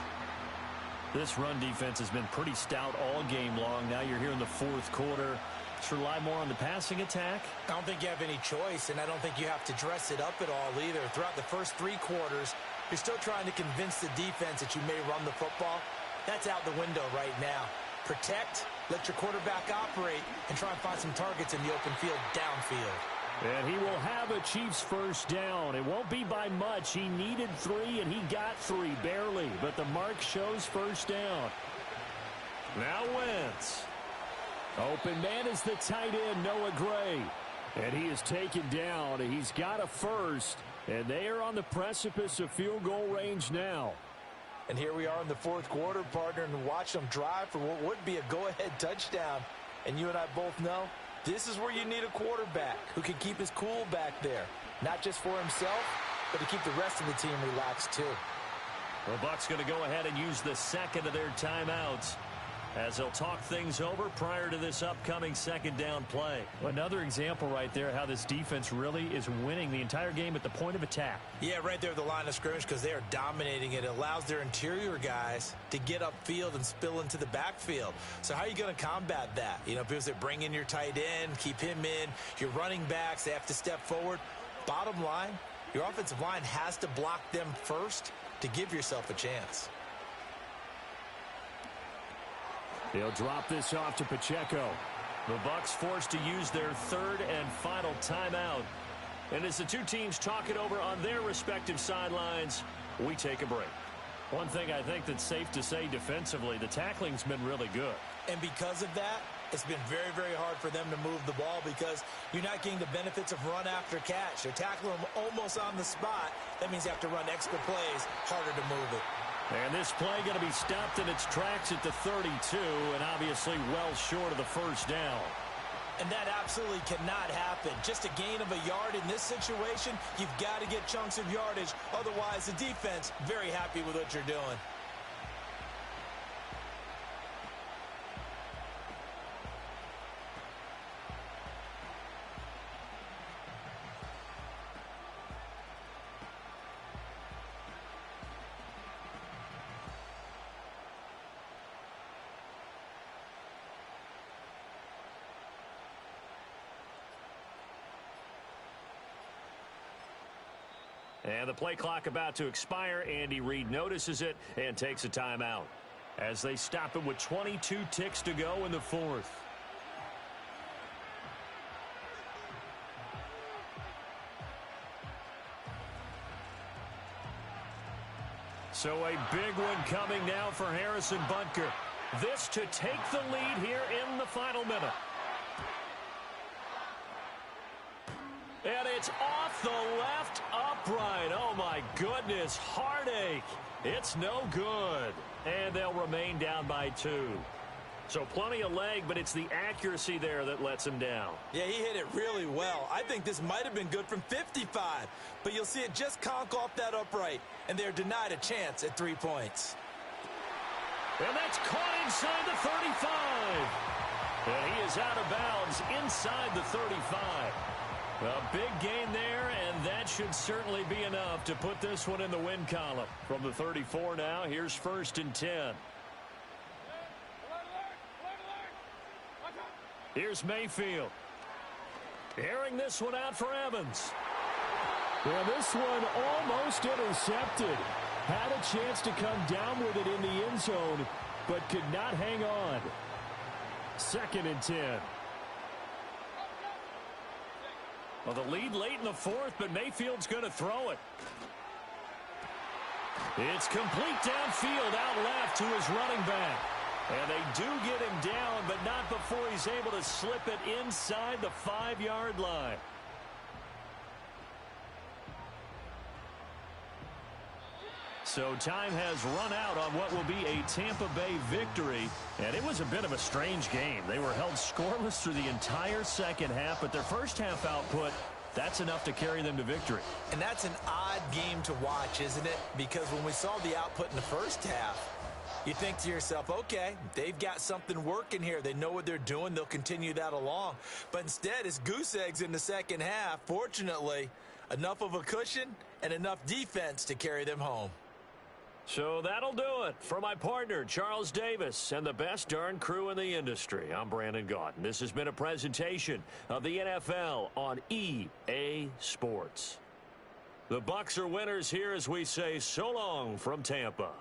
This run defense has been pretty stout all game long. Now you're here in the 4th quarter. Let's rely more on the passing attack. I don't think you have any choice, and I don't think you have to dress it up at all either. Throughout the first 3 quarters, you're still trying to convince the defense that you may run the football. That's out the window right now. Protect, let your quarterback operate, and try and find some targets in the open field downfield. And he will have a Chiefs 1st down. It won't be by much. He needed 3, and he got 3, barely. But the mark shows 1st down. Now Wentz. Open man is the tight end, Noah Gray. And he is taken down. He's got a 1st. And they are on the precipice of field goal range now. And here we are in the 4th quarter, partner, and watch them drive for what would be a go-ahead touchdown. And you and I both know this is where you need a quarterback who can keep his cool back there. Not just for himself, but to keep the rest of the team relaxed too. The Bucs going to go ahead and use the 2nd of their timeouts as they'll talk things over prior to this upcoming 2nd down play. Another example right there how this defense really is winning the entire game at the point of attack. Yeah, right there at the line of scrimmage because they are dominating it. It allows their interior guys to get upfield and spill into the backfield. So how are you going to combat that? You know, because they bring in your tight end, keep him in, your running backs, they have to step forward. Bottom line, your offensive line has to block them first to give yourself a chance. They'll drop this off to Pacheco. The Bucs forced to use their 3rd and final timeout. And as the two teams talk it over on their respective sidelines, we take a break. One thing I think that's safe to say defensively, the tackling's been really good. And because of that, it's been very, very hard for them to move the ball because you're not getting the benefits of run after catch. They're tackling them almost on the spot. That means you have to run extra plays, harder to move it. And this play going to be stopped in its tracks at the 32, and obviously well short of the 1st down. And that absolutely cannot happen. Just a gain of a yard in this situation, you've got to get chunks of yardage. Otherwise, the defense, very happy with what you're doing. And the play clock about to expire. Andy Reid notices it and takes a timeout as they stop it with 22 ticks to go in the 4th. So a big one coming now for Harrison Butker. This to take the lead here in the final minute. And it's off the left upright. Oh, my goodness. Heartache. It's no good. And they'll remain down by 2. So plenty of leg, but it's the accuracy there that lets him down. Yeah, he hit it really well. I think this might have been good from 55, but you'll see it just conk off that upright, and they're denied a chance at 3 points. And that's caught inside the 35. And he is out of bounds inside the 35. A big gain there, and that should certainly be enough to put this one in the win column. From the 34 now, here's 1st and 10. Here's Mayfield. Airing this one out for Evans. And this one almost intercepted. Had a chance to come down with it in the end zone, but could not hang on. 2nd and 10. Well, the lead late in the 4th, but Mayfield's going to throw it. It's complete downfield out left to his running back. And they do get him down, but not before he's able to slip it inside the 5-yard line. So time has run out on what will be a Tampa Bay victory. And it was a bit of a strange game. They were held scoreless through the entire second half, but their first half output, that's enough to carry them to victory. And that's an odd game to watch, isn't it? Because when we saw the output in the first half, you think to yourself, okay, they've got something working here. They know what they're doing. They'll continue that along. But instead, it's goose eggs in the second half. Fortunately, enough of a cushion and enough defense to carry them home. So that'll do it. For my partner, Charles Davis, and the best darn crew in the industry, I'm Brandon Gaudin. This has been a presentation of the NFL on EA Sports. The Bucs are winners here as we say so long from Tampa.